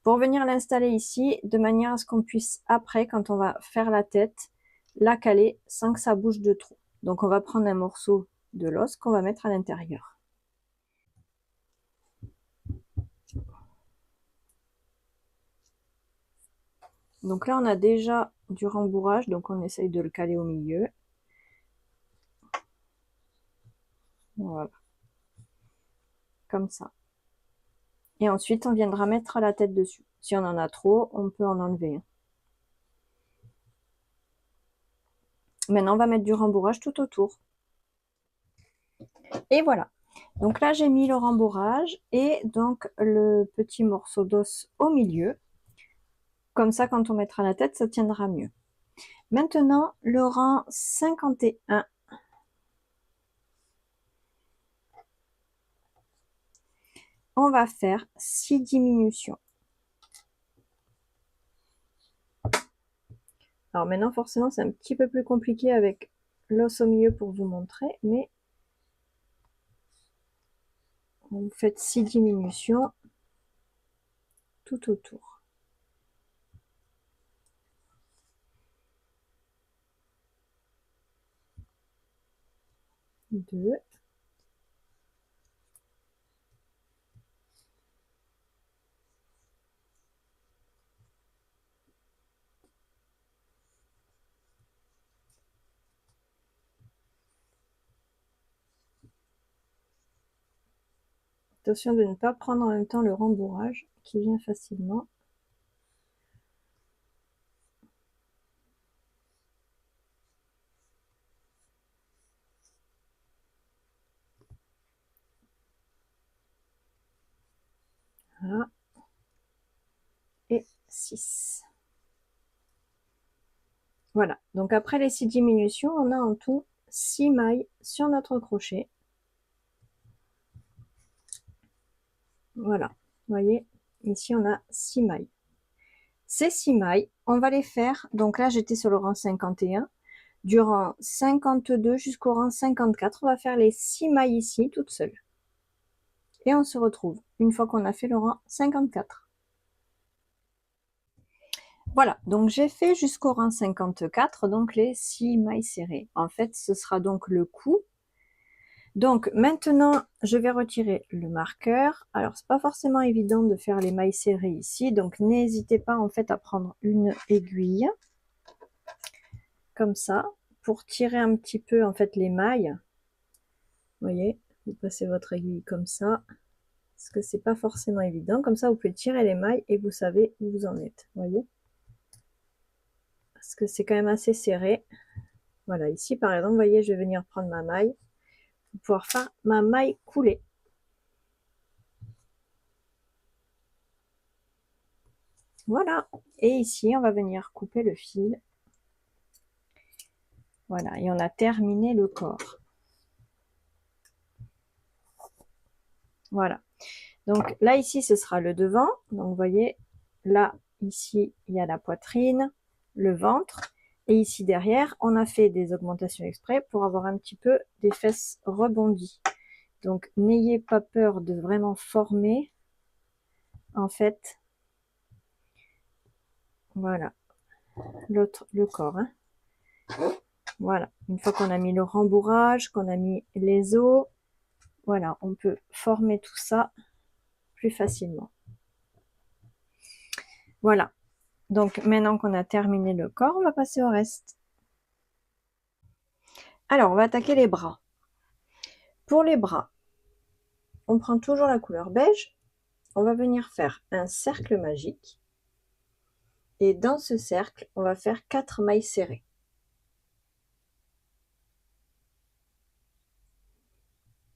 pour venir l'installer ici de manière à ce qu'on puisse après, quand on va faire la tête, la caler sans que ça bouge de trop. Donc on va prendre un morceau de l'os qu'on va mettre à l'intérieur. Donc là on a déjà du rembourrage, donc on essaye de le caler au milieu. Voilà, comme ça. Et ensuite on viendra mettre la tête dessus. Si on en a trop, on peut en enlever un. Maintenant on va mettre du rembourrage tout autour. Et voilà. Donc là j'ai mis le rembourrage et donc le petit morceau d'os au milieu. Comme ça quand on mettra la tête, ça tiendra mieux. Maintenant le rang 51. On va faire 6 diminutions. Alors maintenant forcément c'est un petit peu plus compliqué avec l'os au milieu pour vous montrer, mais vous faites 6 diminutions tout autour. 2. Attention de ne pas prendre en même temps le rembourrage qui vient facilement. Voilà. Et 6. Voilà, donc après les 6 diminutions, on a en tout 6 mailles sur notre crochet. Voilà, vous voyez, ici on a 6 mailles. Ces 6 mailles, on va les faire, donc là j'étais sur le rang 51, du rang 52 jusqu'au rang 54, on va faire les 6 mailles ici toutes seules. Et on se retrouve une fois qu'on a fait le rang 54. Voilà, donc j'ai fait jusqu'au rang 54, donc les 6 mailles serrées. En fait, ce sera donc le coup. Donc maintenant, je vais retirer le marqueur. Alors, c'est pas forcément évident de faire les mailles serrées ici, donc n'hésitez pas en fait à prendre une aiguille, comme ça, pour tirer un petit peu en fait les mailles. Vous voyez, vous passez votre aiguille comme ça, parce que c'est pas forcément évident. Comme ça, vous pouvez tirer les mailles et vous savez où vous en êtes. Vous voyez, parce que c'est quand même assez serré. Voilà, ici par exemple, vous voyez, je vais venir prendre ma maille pour pouvoir faire ma maille coulée. Voilà, et ici on va venir couper le fil. Voilà, et on a terminé le corps. Voilà, donc là ici ce sera le devant. Donc vous voyez, là ici il y a la poitrine, le ventre, et ici derrière on a fait des augmentations exprès pour avoir un petit peu des fesses rebondies. Donc n'ayez pas peur de vraiment former en fait, voilà, le corps, hein. Voilà, une fois qu'on a mis le rembourrage, qu'on a mis les os, voilà, on peut former tout ça plus facilement. Voilà, donc maintenant qu'on a terminé le corps, on va passer au reste. Alors, on va attaquer les bras. Pour les bras, on prend toujours la couleur beige. On va venir faire un cercle magique. Et dans ce cercle, on va faire 4 mailles serrées.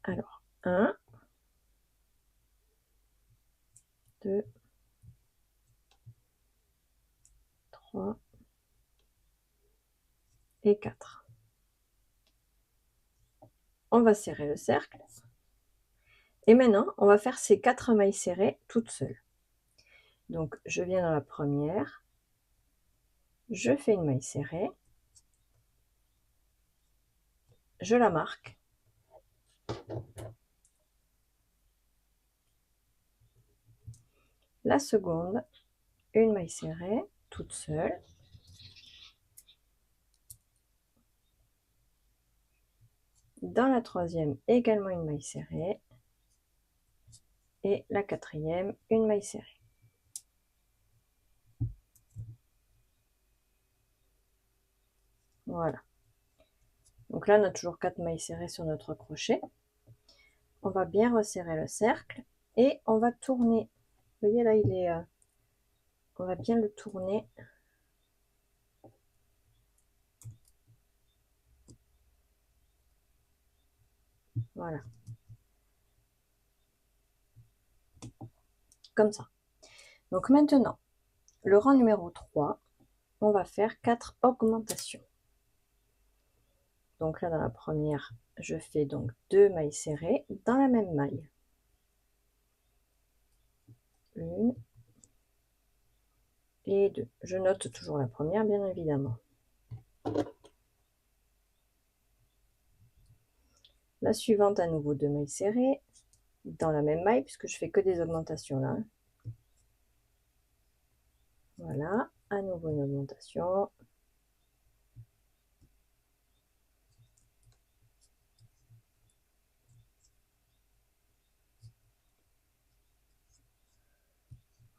Alors, 1, 2, 3 et 4. On va serrer le cercle. Et maintenant, on va faire ces 4 mailles serrées toutes seules. Donc, je viens dans la première, je fais une maille serrée, je la marque. La seconde, une maille serrée, toute seule. Dans la troisième, également une maille serrée. Et la quatrième, une maille serrée. Voilà. Donc là, on a toujours 4 mailles serrées sur notre crochet. On va bien resserrer le cercle et on va tourner. Vous voyez là, il est, on va bien le tourner. Voilà. Comme ça. Donc maintenant, le rang numéro 3, on va faire 4 augmentations. Donc là, dans la première, je fais donc 2 mailles serrées dans la même maille. Une et 2. Je note toujours la première, bien évidemment. La suivante, à nouveau 2 mailles serrées dans la même maille, puisque je fais que des augmentations là. Voilà, à nouveau une augmentation.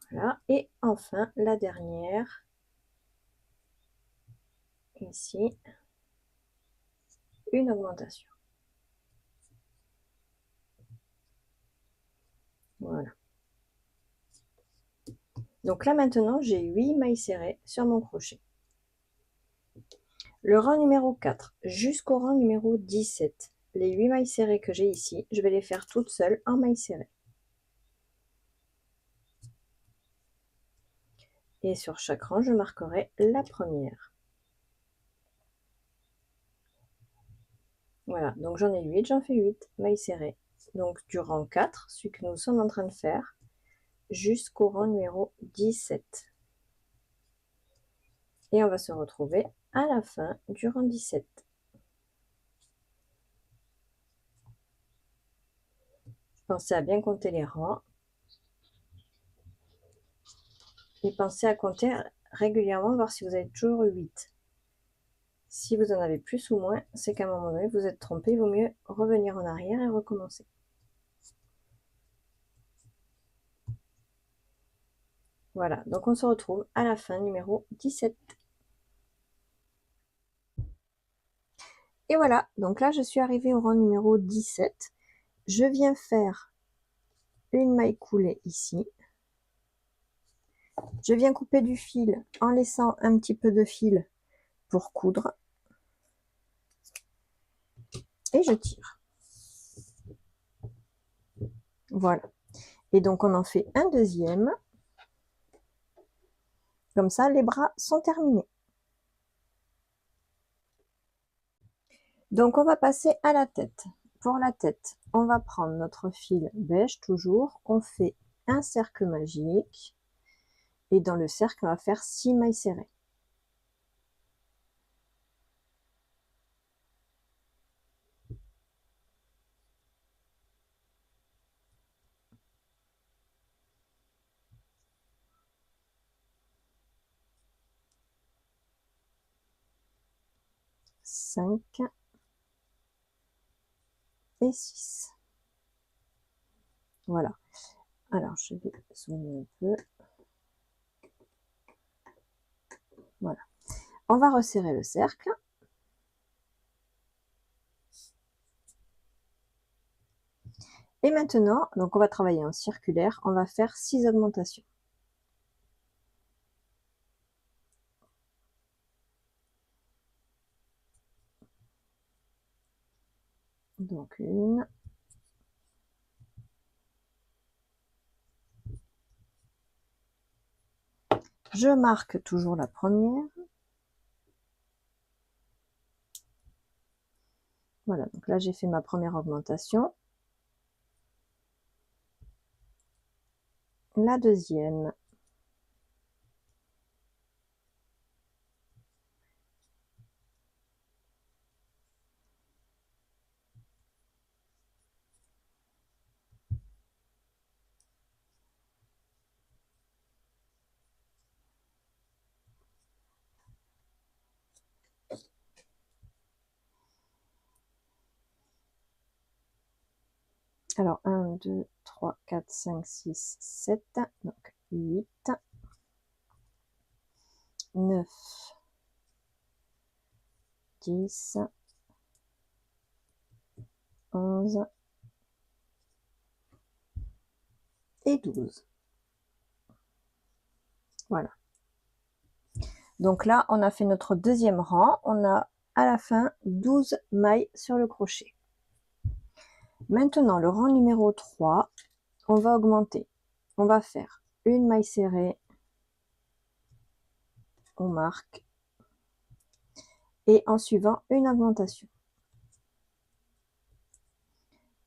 Voilà, et enfin la dernière, ici, une augmentation. Voilà. Donc là maintenant, j'ai 8 mailles serrées sur mon crochet. Le rang numéro 4 jusqu'au rang numéro 17. Les 8 mailles serrées que j'ai ici, je vais les faire toutes seules en mailles serrées. Et sur chaque rang, je marquerai la première. Voilà, donc j'en ai 8, j'en fais 8 mailles serrées. Donc du rang 4, celui que nous sommes en train de faire, jusqu'au rang numéro 17. Et on va se retrouver à la fin du rang 17. Pensez à bien compter les rangs. Et pensez à compter régulièrement, voir si vous avez toujours 8. Si vous en avez plus ou moins, c'est qu'à un moment donné, vous êtes trompé. Il vaut mieux revenir en arrière et recommencer. Voilà, donc on se retrouve à la fin numéro 17. Et voilà, donc là je suis arrivée au rang numéro 17. Je viens faire une maille coulée ici. Je viens couper du fil en laissant un petit peu de fil pour coudre. Et je tire. Voilà. Et donc on en fait un deuxième. Comme ça, les bras sont terminés. Donc on va passer à la tête. Pour la tête, on va prendre notre fil beige toujours. On fait un cercle magique. Et dans le cercle, on va faire 6 mailles serrées. 5 et 6. Voilà. Alors, je vais zoomer un peu. Voilà. On va resserrer le cercle. Et maintenant, donc on va travailler en circulaire. On va faire 6 augmentations. Donc une. Je marque toujours la première. Voilà, donc là j'ai fait ma première augmentation. La deuxième. Alors 1, 2, 3, 4, 5, 6, 7, donc 8, 9, 10, 11 et 12. Voilà. Donc là, on a fait notre deuxième rang. On a à la fin 12 mailles sur le crochet. Maintenant, le rang numéro 3, on va augmenter. On va faire une maille serrée. On marque. Et en suivant, une augmentation.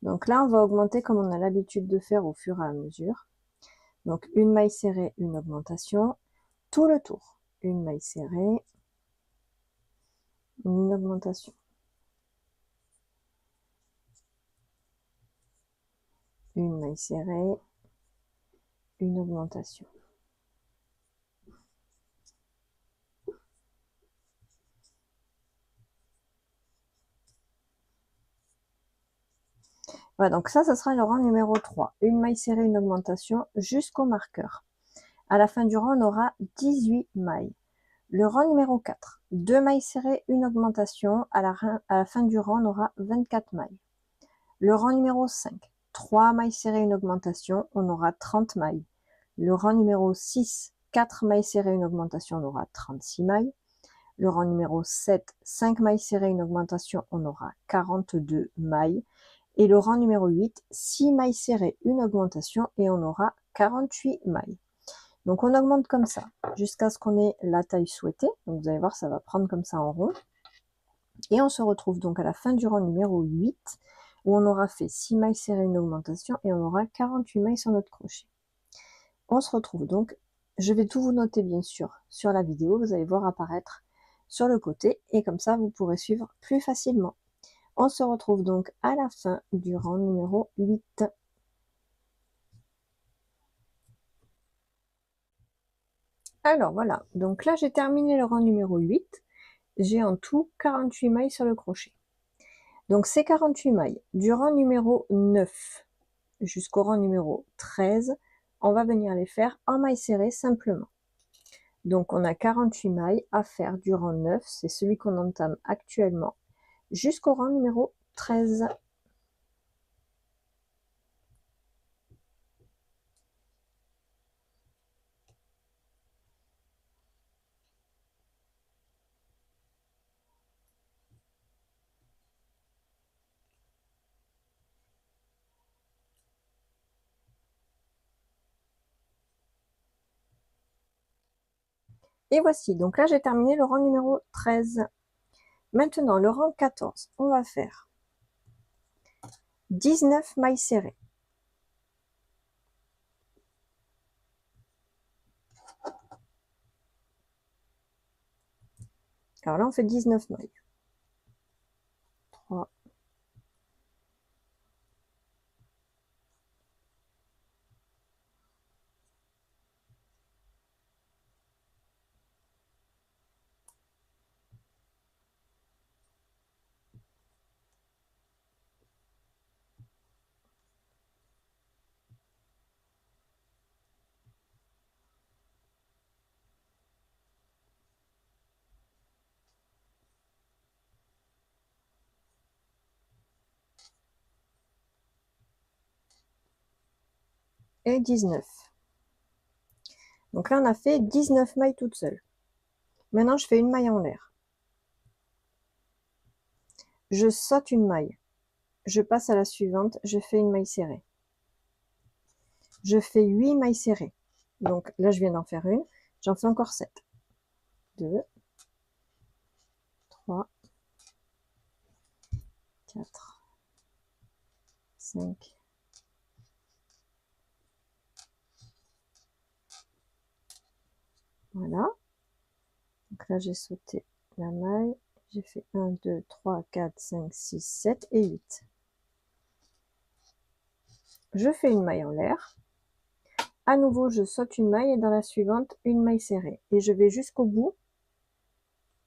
Donc là, on va augmenter comme on a l'habitude de faire au fur et à mesure. Donc une maille serrée, une augmentation, tout le tour. Une maille serrée, une augmentation. Une maille serrée, une augmentation. Voilà, donc ça sera le rang numéro 3. Une maille serrée, une augmentation jusqu'au marqueur. À la fin du rang, on aura 18 mailles. Le rang numéro 4, 2 mailles serrées, une augmentation. À la fin du rang, on aura 24 mailles. Le rang numéro 5, 3 mailles serrées, une augmentation, on aura 30 mailles. Le rang numéro 6, 4 mailles serrées, une augmentation, on aura 36 mailles. Le rang numéro 7, 5 mailles serrées, une augmentation, on aura 42 mailles. Et le rang numéro 8, 6 mailles serrées, une augmentation, et on aura 48 mailles. Donc on augmente comme ça, jusqu'à ce qu'on ait la taille souhaitée. Donc vous allez voir, ça va prendre comme ça en rond. Et on se retrouve donc à la fin du rang numéro 8, où on aura fait 6 mailles serrées, une augmentation, et on aura 48 mailles sur notre crochet. On se retrouve donc, je vais tout vous noter bien sûr sur la vidéo, vous allez voir apparaître sur le côté, et comme ça vous pourrez suivre plus facilement. On se retrouve donc à la fin du rang numéro 8. Alors voilà, donc là j'ai terminé le rang numéro 8. J'ai en tout 48 mailles sur le crochet. Donc ces 48 mailles, du rang numéro 9 jusqu'au rang numéro 13, on va venir les faire en mailles serrées simplement. Donc on a 48 mailles à faire du rang 9, c'est celui qu'on entame actuellement, jusqu'au rang numéro 13. Et voici, donc là j'ai terminé le rang numéro 13. Maintenant le rang 14, on va faire 19 mailles serrées. Alors là on fait 19 mailles. 3, et 19. Donc là, on a fait 19 mailles toutes seules. Maintenant, je fais une maille en l'air. Je saute une maille. Je passe à la suivante, je fais une maille serrée. Je fais 8 mailles serrées. Donc là, je viens d'en faire une. J'en fais encore 7. 2, 3, 4, 5, voilà. Donc là, j'ai sauté la maille. J'ai fait 1, 2, 3, 4, 5, 6, 7 et 8. Je fais une maille en l'air. À nouveau, je saute une maille et dans la suivante, une maille serrée. Et je vais jusqu'au bout,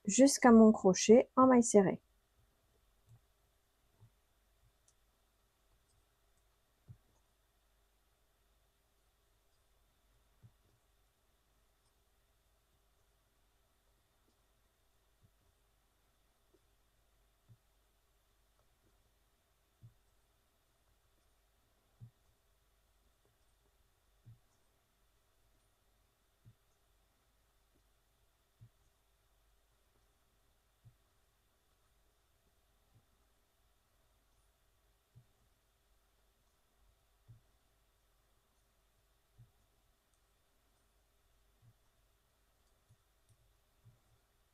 jusqu'à mon crochet en maille serrée.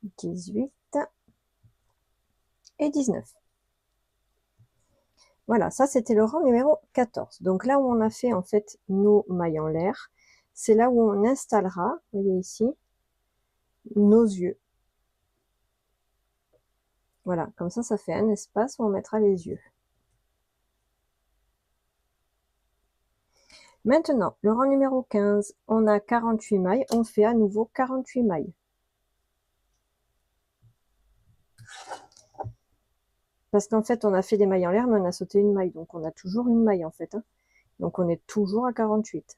« 18 et 19. Voilà, ça c'était le rang numéro 14. Donc là où on a fait en fait nos mailles en l'air, c'est là où on installera, vous voyez ici, nos yeux. Voilà, comme ça fait un espace où on mettra les yeux. Maintenant, le rang numéro 15, on a 48 mailles, on fait à nouveau 48 mailles. Parce qu'en fait, on a fait des mailles en l'air, mais on a sauté une maille, donc on a toujours une maille en fait. Hein. Donc on est toujours à 48.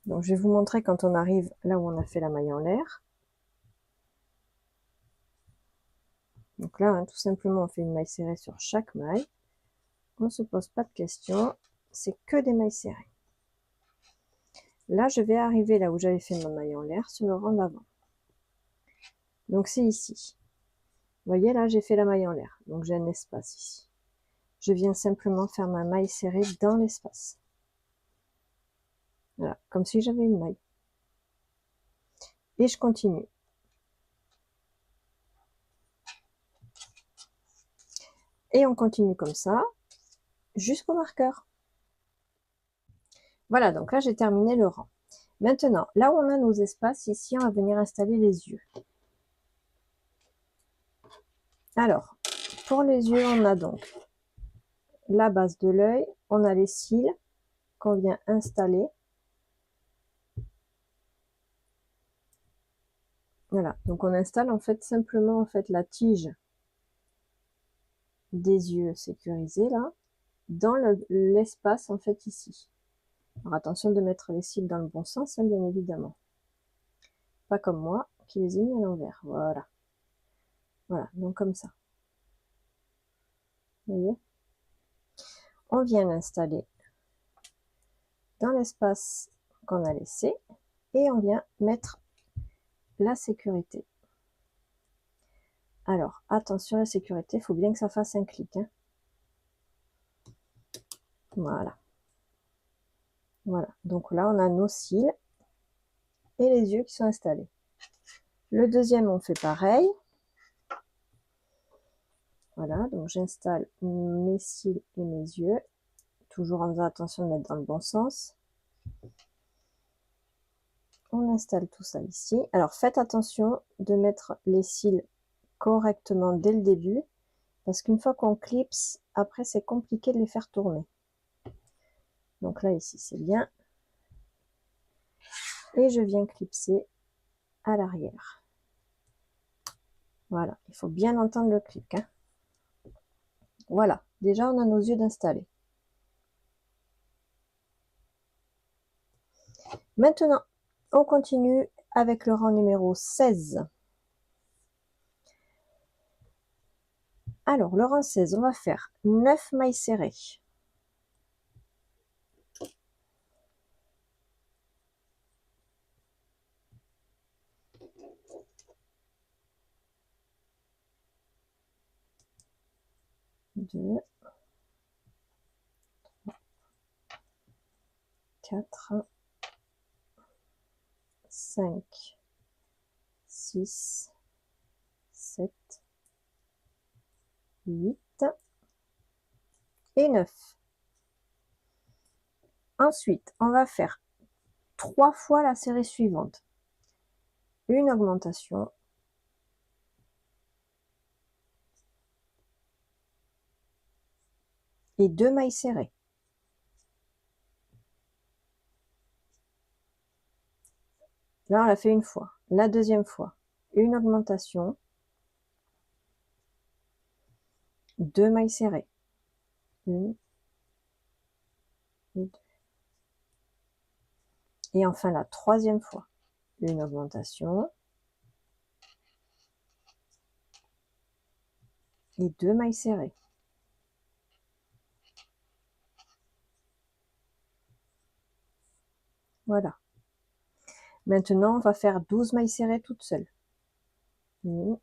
Donc je vais vous montrer quand on arrive là où on a fait la maille en l'air. Donc là, hein, tout simplement, on fait une maille serrée sur chaque maille. On ne se pose pas de questions, c'est que des mailles serrées. Là, je vais arriver là où j'avais fait ma maille en l'air sur le rang d'avant. Donc c'est ici. Vous voyez, là, j'ai fait la maille en l'air. Donc j'ai un espace ici. Je viens simplement faire ma maille serrée dans l'espace. Voilà, comme si j'avais une maille. Et je continue. Et on continue comme ça, jusqu'au marqueur. Voilà, donc là, j'ai terminé le rang. Maintenant, là où on a nos espaces, ici, on va venir installer les yeux. Alors, pour les yeux, on a donc la base de l'œil, on a les cils qu'on vient installer. Voilà, donc on installe en fait simplement en fait la tige des yeux sécurisés là, dans l'espace en fait ici. Alors attention de mettre les cils dans le bon sens, hein, bien évidemment. Pas comme moi, qui les ai mis à l'envers. Voilà. Voilà, donc comme ça. Vous voyez? On vient l'installer dans l'espace qu'on a laissé et on vient mettre la sécurité. Alors, attention, la sécurité, il faut bien que ça fasse un clic. Hein. Voilà. Voilà, donc là, on a nos cils et les yeux qui sont installés. Le deuxième, on fait pareil. Voilà, donc j'installe mes cils et mes yeux, toujours en faisant attention de mettre dans le bon sens. On installe tout ça ici. Alors, faites attention de mettre les cils correctement dès le début, parce qu'une fois qu'on clipse, après, c'est compliqué de les faire tourner. Donc là, ici, c'est bien. Et je viens clipser à l'arrière. Voilà, il faut bien entendre le clic, hein. Voilà, déjà on a nos yeux d'installer. Maintenant, on continue avec le rang numéro 16. Alors, le rang 16, on va faire 9 mailles serrées. 2, 4, 5, 6, 7, 8 et 9. Ensuite, on va faire 3 fois la série suivante. Une augmentation et 2 mailles serrées. Là, on l'a fait une fois. La deuxième fois, une augmentation, 2 mailles serrées. Une et deux. Et enfin, la troisième fois, une augmentation et 2 mailles serrées. Voilà. Maintenant, on va faire 12 mailles serrées toutes seules. 1,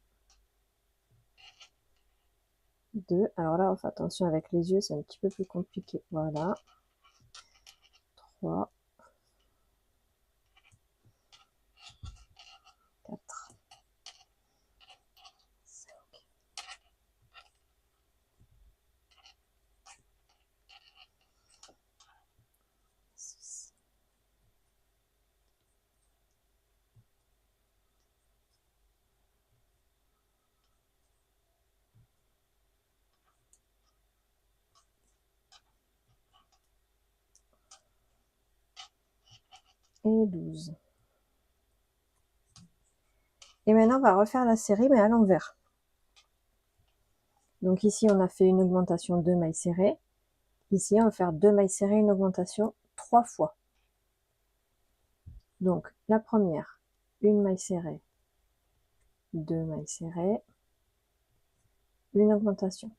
2. Alors là, on fait attention avec les yeux, c'est un petit peu plus compliqué. Voilà. 3, 4, 5, 6, et 12. Et maintenant, on va refaire la série, mais à l'envers. Donc ici, on a fait une augmentation 2 mailles serrées. Ici, on va faire 2 mailles serrées, une augmentation 3 fois. Donc, la première, une maille serrée, 2 mailles serrées, une augmentation.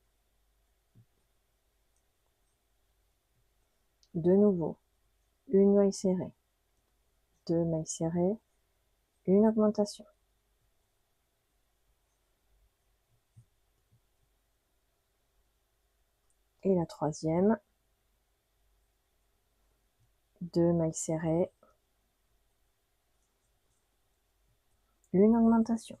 De nouveau, une maille serrée, 2 mailles serrées, une augmentation. Et la troisième, 2 mailles serrées, une augmentation.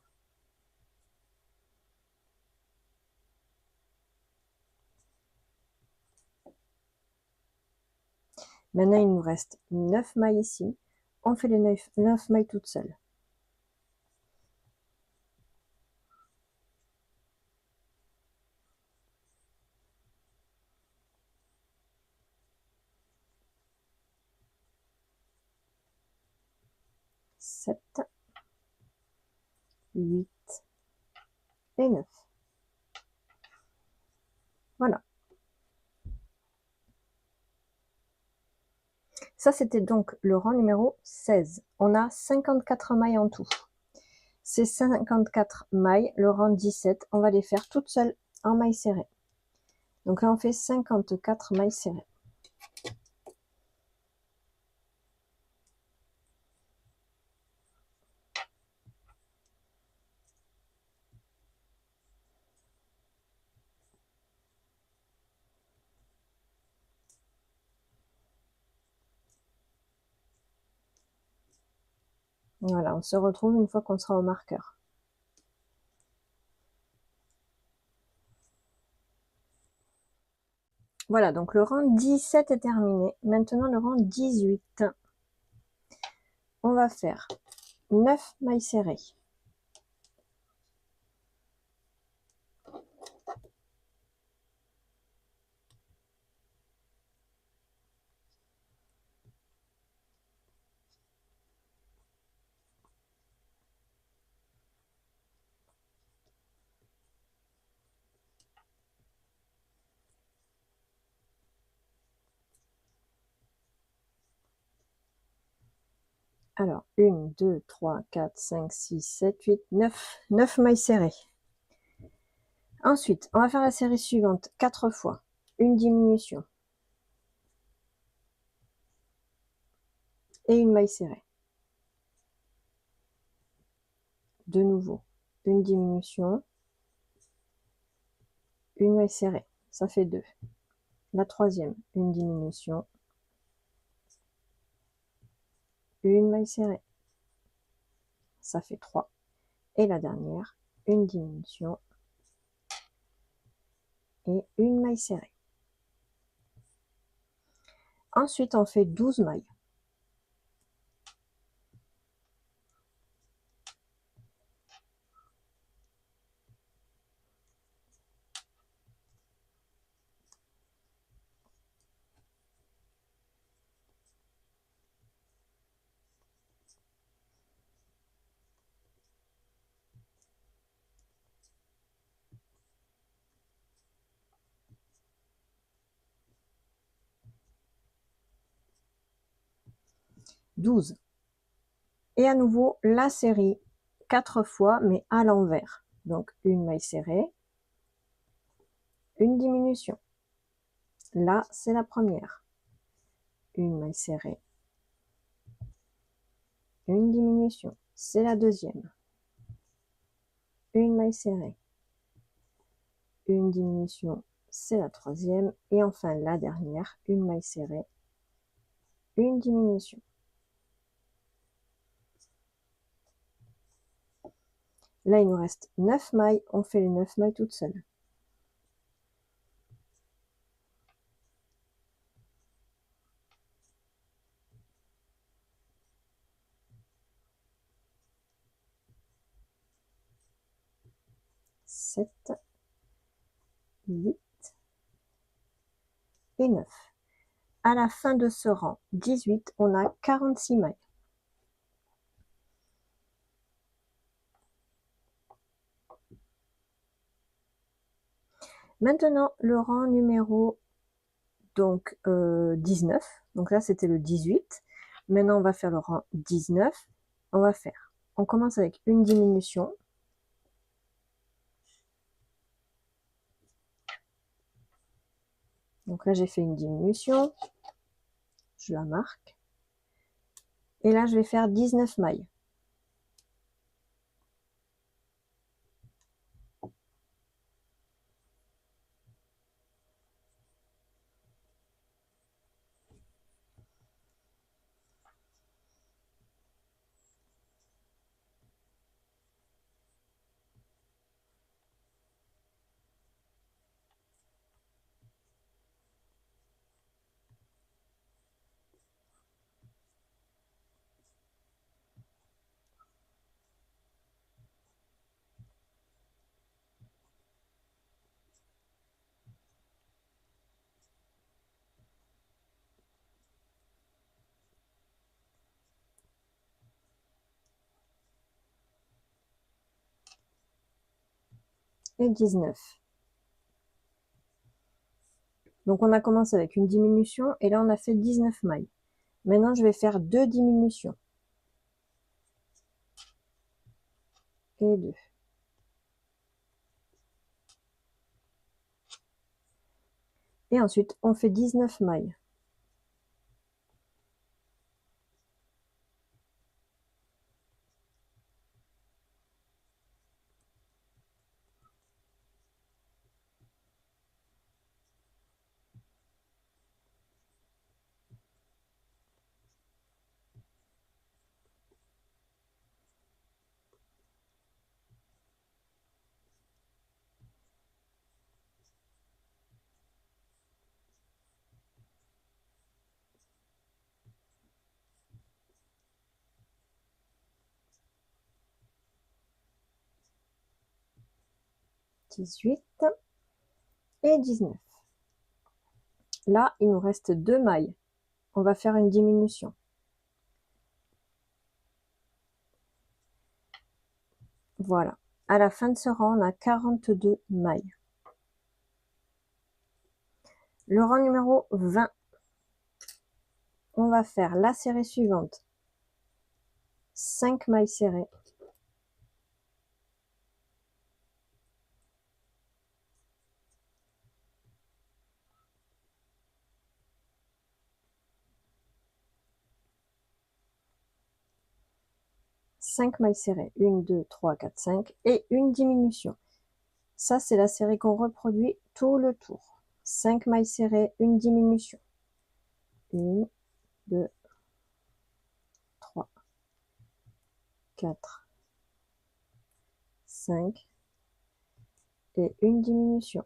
Maintenant, il nous reste 9 mailles ici. On fait les 9 mailles toutes seules. Sept, 8 et 9. Voilà. Ça, c'était donc le rang numéro 16. On a 54 mailles en tout. Ces 54 mailles, le rang 17, on va les faire toutes seules en mailles serrées. Donc là, on fait 54 mailles serrées. Voilà, on se retrouve une fois qu'on sera au marqueur. Voilà, donc le rang 17 est terminé. Maintenant, le rang 18. On va faire 9 mailles serrées. Alors, 1, 2, 3, 4, 5, 6, 7, 8, 9. 9 mailles serrées. Ensuite, on va faire la série suivante 4 fois. Une diminution. Et une maille serrée. De nouveau, une diminution. Une maille serrée. Ça fait 2. La troisième, une diminution. Une maille serrée. Ça fait 3. Et la dernière, une diminution. Et une maille serrée. Ensuite, on fait 12 mailles. Douze. Et à nouveau, la série 4 fois, mais à l'envers. Donc, une maille serrée, une diminution. Là, c'est la première. Une maille serrée, une diminution. C'est la deuxième. Une maille serrée, une diminution. C'est la troisième. Et enfin, la dernière, une maille serrée, une diminution. Là, il nous reste 9 mailles. On fait les 9 mailles toutes seules. Sept, 8 et 9. À la fin de ce rang 18, on a 46 mailles. Maintenant, le rang numéro 19. Donc là, c'était le 18. Maintenant, on va faire le rang 19. On commence avec une diminution. Donc là, j'ai fait une diminution. Je la marque. Et là, je vais faire 19 mailles. Et 19. Donc on a commencé avec une diminution et là on a fait 19 mailles. Maintenant je vais faire 2 diminutions. Et 2. Et ensuite on fait 19 mailles. « 18 et 19. Là, il nous reste 2 mailles. On va faire une diminution. Voilà. À la fin de ce rang, on a 42 mailles. Le rang numéro 20. On va faire la série suivante. 5 mailles serrées, mailles serrées, 1, 2, 3, 4, 5 et une diminution. Ça, c'est la série qu'on reproduit tout le tour. 5 mailles serrées, une diminution. 1, 2, 3, 4, 5 et une diminution.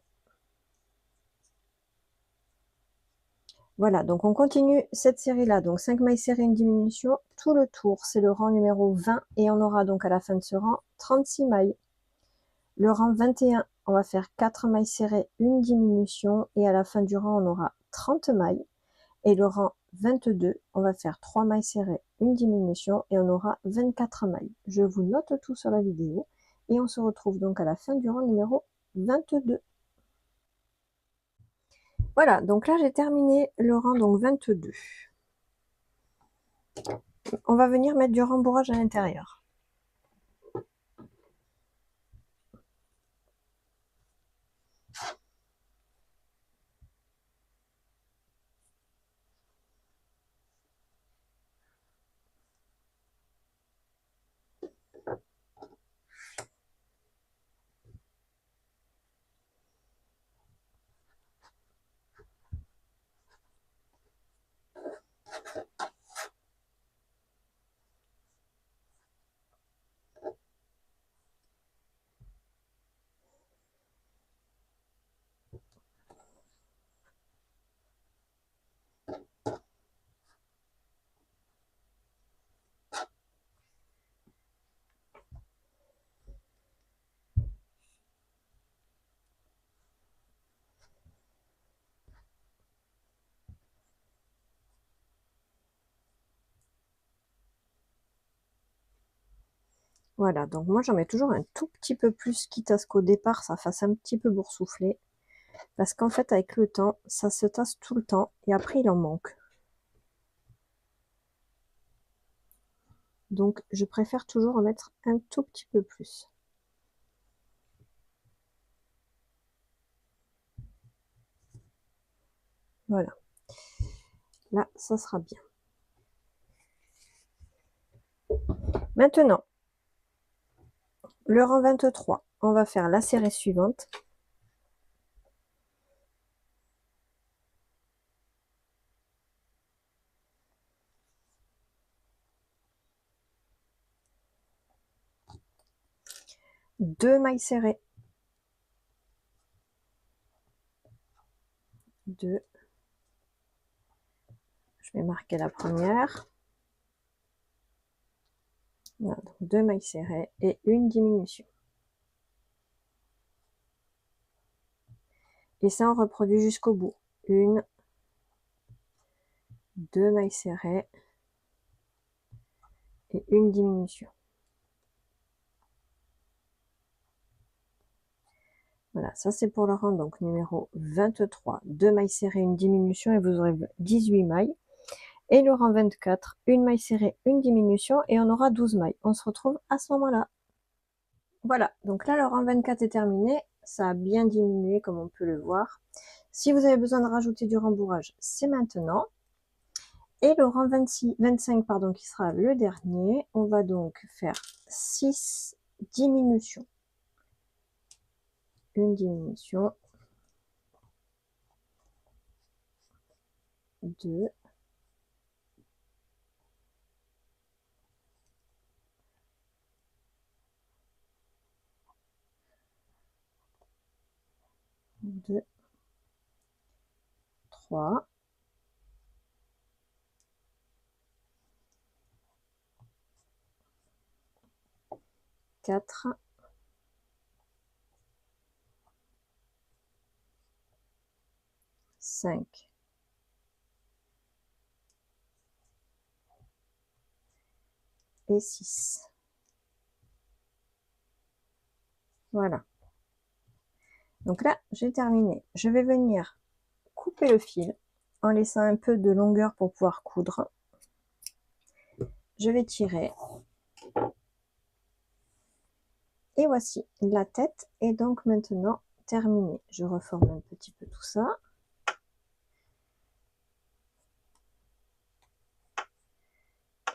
Voilà, donc on continue cette série-là. Donc 5 mailles serrées, une diminution, tout le tour. C'est le rang numéro 20 et on aura donc à la fin de ce rang 36 mailles. Le rang 21, on va faire 4 mailles serrées, une diminution et à la fin du rang, on aura 30 mailles. Et le rang 22, on va faire 3 mailles serrées, une diminution et on aura 24 mailles. Je vous note tout sur la vidéo et on se retrouve donc à la fin du rang numéro 22. Voilà, donc là j'ai terminé le rang donc 22. On va venir mettre du rembourrage à l'intérieur. Voilà, donc moi j'en mets toujours un tout petit peu plus, quitte à ce qu'au départ ça fasse un petit peu boursoufler. Parce qu'en fait avec le temps, ça se tasse tout le temps et après il en manque. Donc je préfère toujours en mettre un tout petit peu plus. Voilà. Là, ça sera bien. Maintenant, le rang 23, on va faire la série suivante. Deux mailles serrées. 2. Je vais marquer la première. Voilà, donc 2 mailles serrées et une diminution. Et ça, on reproduit jusqu'au bout. 1, 2 mailles serrées et une diminution. Voilà, ça c'est pour le rang donc numéro 23. 2 mailles serrées, une diminution et vous aurez 18 mailles. Et le rang 24, une maille serrée, une diminution et on aura 12 mailles. On se retrouve à ce moment-là. Voilà, donc là le rang 24 est terminé. Ça a bien diminué comme on peut le voir. Si vous avez besoin de rajouter du rembourrage, c'est maintenant. Et le rang 25, pardon, qui sera le dernier, on va donc faire 6 diminutions. Une diminution. 2. 2, 3. 4. 5. Et 6. Voilà. Donc là, j'ai terminé. Je vais venir couper le fil en laissant un peu de longueur pour pouvoir coudre. Je vais tirer Et voici la tête est donc maintenant terminée. Je reforme un petit peu tout ça.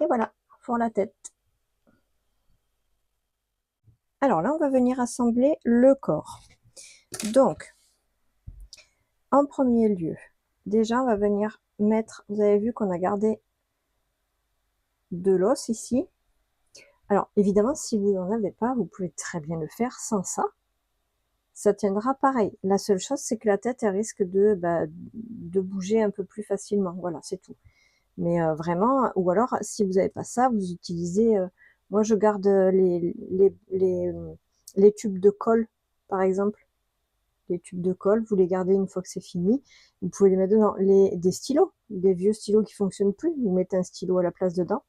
Et voilà pour la tête. Alors là, on va venir assembler le corps. Donc, en premier lieu, déjà, on va venir mettre, vous avez vu qu'on a gardé de l'os ici. Alors, évidemment, si vous n'en avez pas, vous pouvez très bien le faire sans ça. Ça tiendra pareil. La seule chose, c'est que la tête, elle risque de bouger un peu plus facilement. Voilà, c'est tout. Mais vraiment, ou alors, si vous n'avez pas ça, vous utilisez... moi, je garde les tubes de colle, par exemple. Les tubes de colle, vous les gardez une fois que c'est fini. Vous pouvez les mettre dedans. Des stylos, des vieux stylos qui fonctionnent plus. Vous mettez un stylo à la place dedans.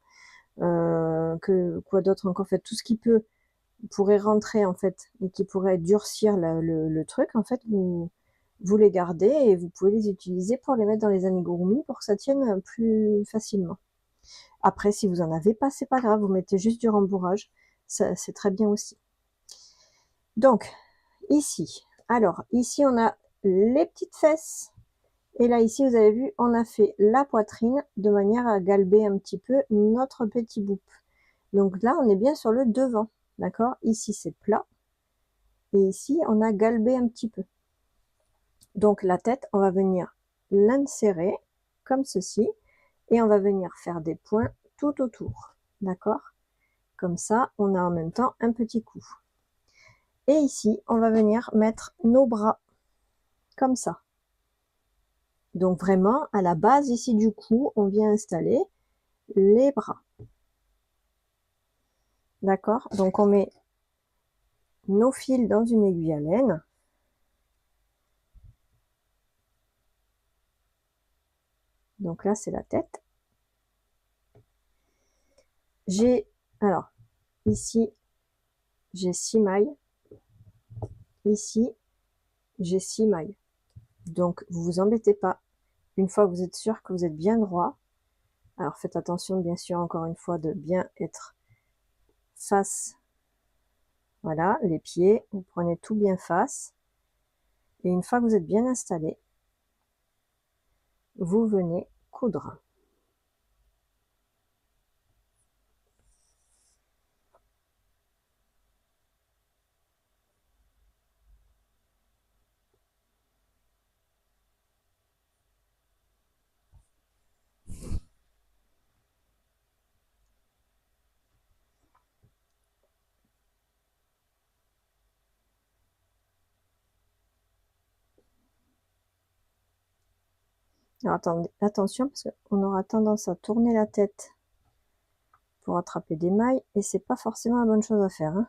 Quoi d'autre encore? En fait, tout ce qui pourrait rentrer, en fait, et qui pourrait durcir le truc, en fait, vous les gardez et vous pouvez les utiliser pour les mettre dans les amigurumi pour que ça tienne plus facilement. Après, si vous en avez pas, c'est pas grave, vous mettez juste du rembourrage, c'est très bien aussi. Donc, ici, alors, ici, on a les petites fesses. Et là, ici, vous avez vu, on a fait la poitrine de manière à galber un petit peu notre petit bout. Donc là, on est bien sur le devant, d'accord? Ici, c'est plat. Et ici, on a galbé un petit peu. Donc la tête, on va venir l'insérer comme ceci. Et on va venir faire des points tout autour, d'accord? Comme ça, on a en même temps un petit coup. Et ici, on va venir mettre nos bras, comme ça. Donc vraiment, à la base ici du cou, on vient installer les bras. D'accord? Donc on met nos fils dans une aiguille à laine. Donc là, c'est la tête. Alors, ici, j'ai 6 mailles. Ici, j'ai 6 mailles. Donc, vous vous embêtez pas. Une fois que vous êtes sûr que vous êtes bien droit, alors faites attention, bien sûr, encore une fois, de bien être face. Voilà, les pieds, vous prenez tout bien face. Et une fois que vous êtes bien installé, vous venez coudre. Alors attendez, attention, parce qu'on aura tendance à tourner la tête pour attraper des mailles, et c'est pas forcément la bonne chose à faire, hein.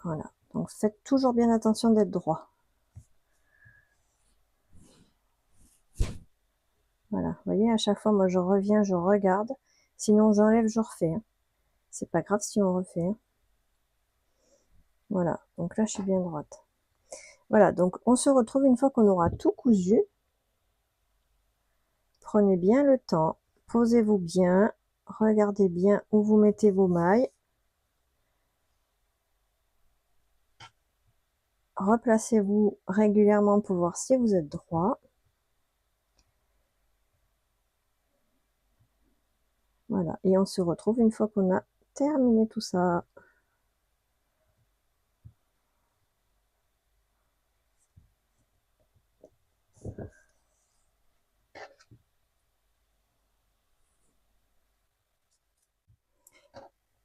Voilà, donc faites toujours bien attention d'être droit. Voilà, vous voyez, à chaque fois, moi je reviens, je regarde, sinon j'enlève, je refais, hein. C'est pas grave si on refait, hein. Voilà, donc là je suis bien droite. Voilà, donc on se retrouve une fois qu'on aura tout cousu. Prenez bien le temps, posez-vous bien, regardez bien où vous mettez vos mailles. Replacez-vous régulièrement pour voir si vous êtes droit. Voilà, et on se retrouve une fois qu'on a terminé tout ça.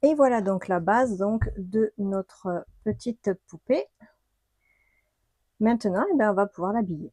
Et voilà donc la base donc de notre petite poupée. Maintenant, eh bien, on va pouvoir l'habiller.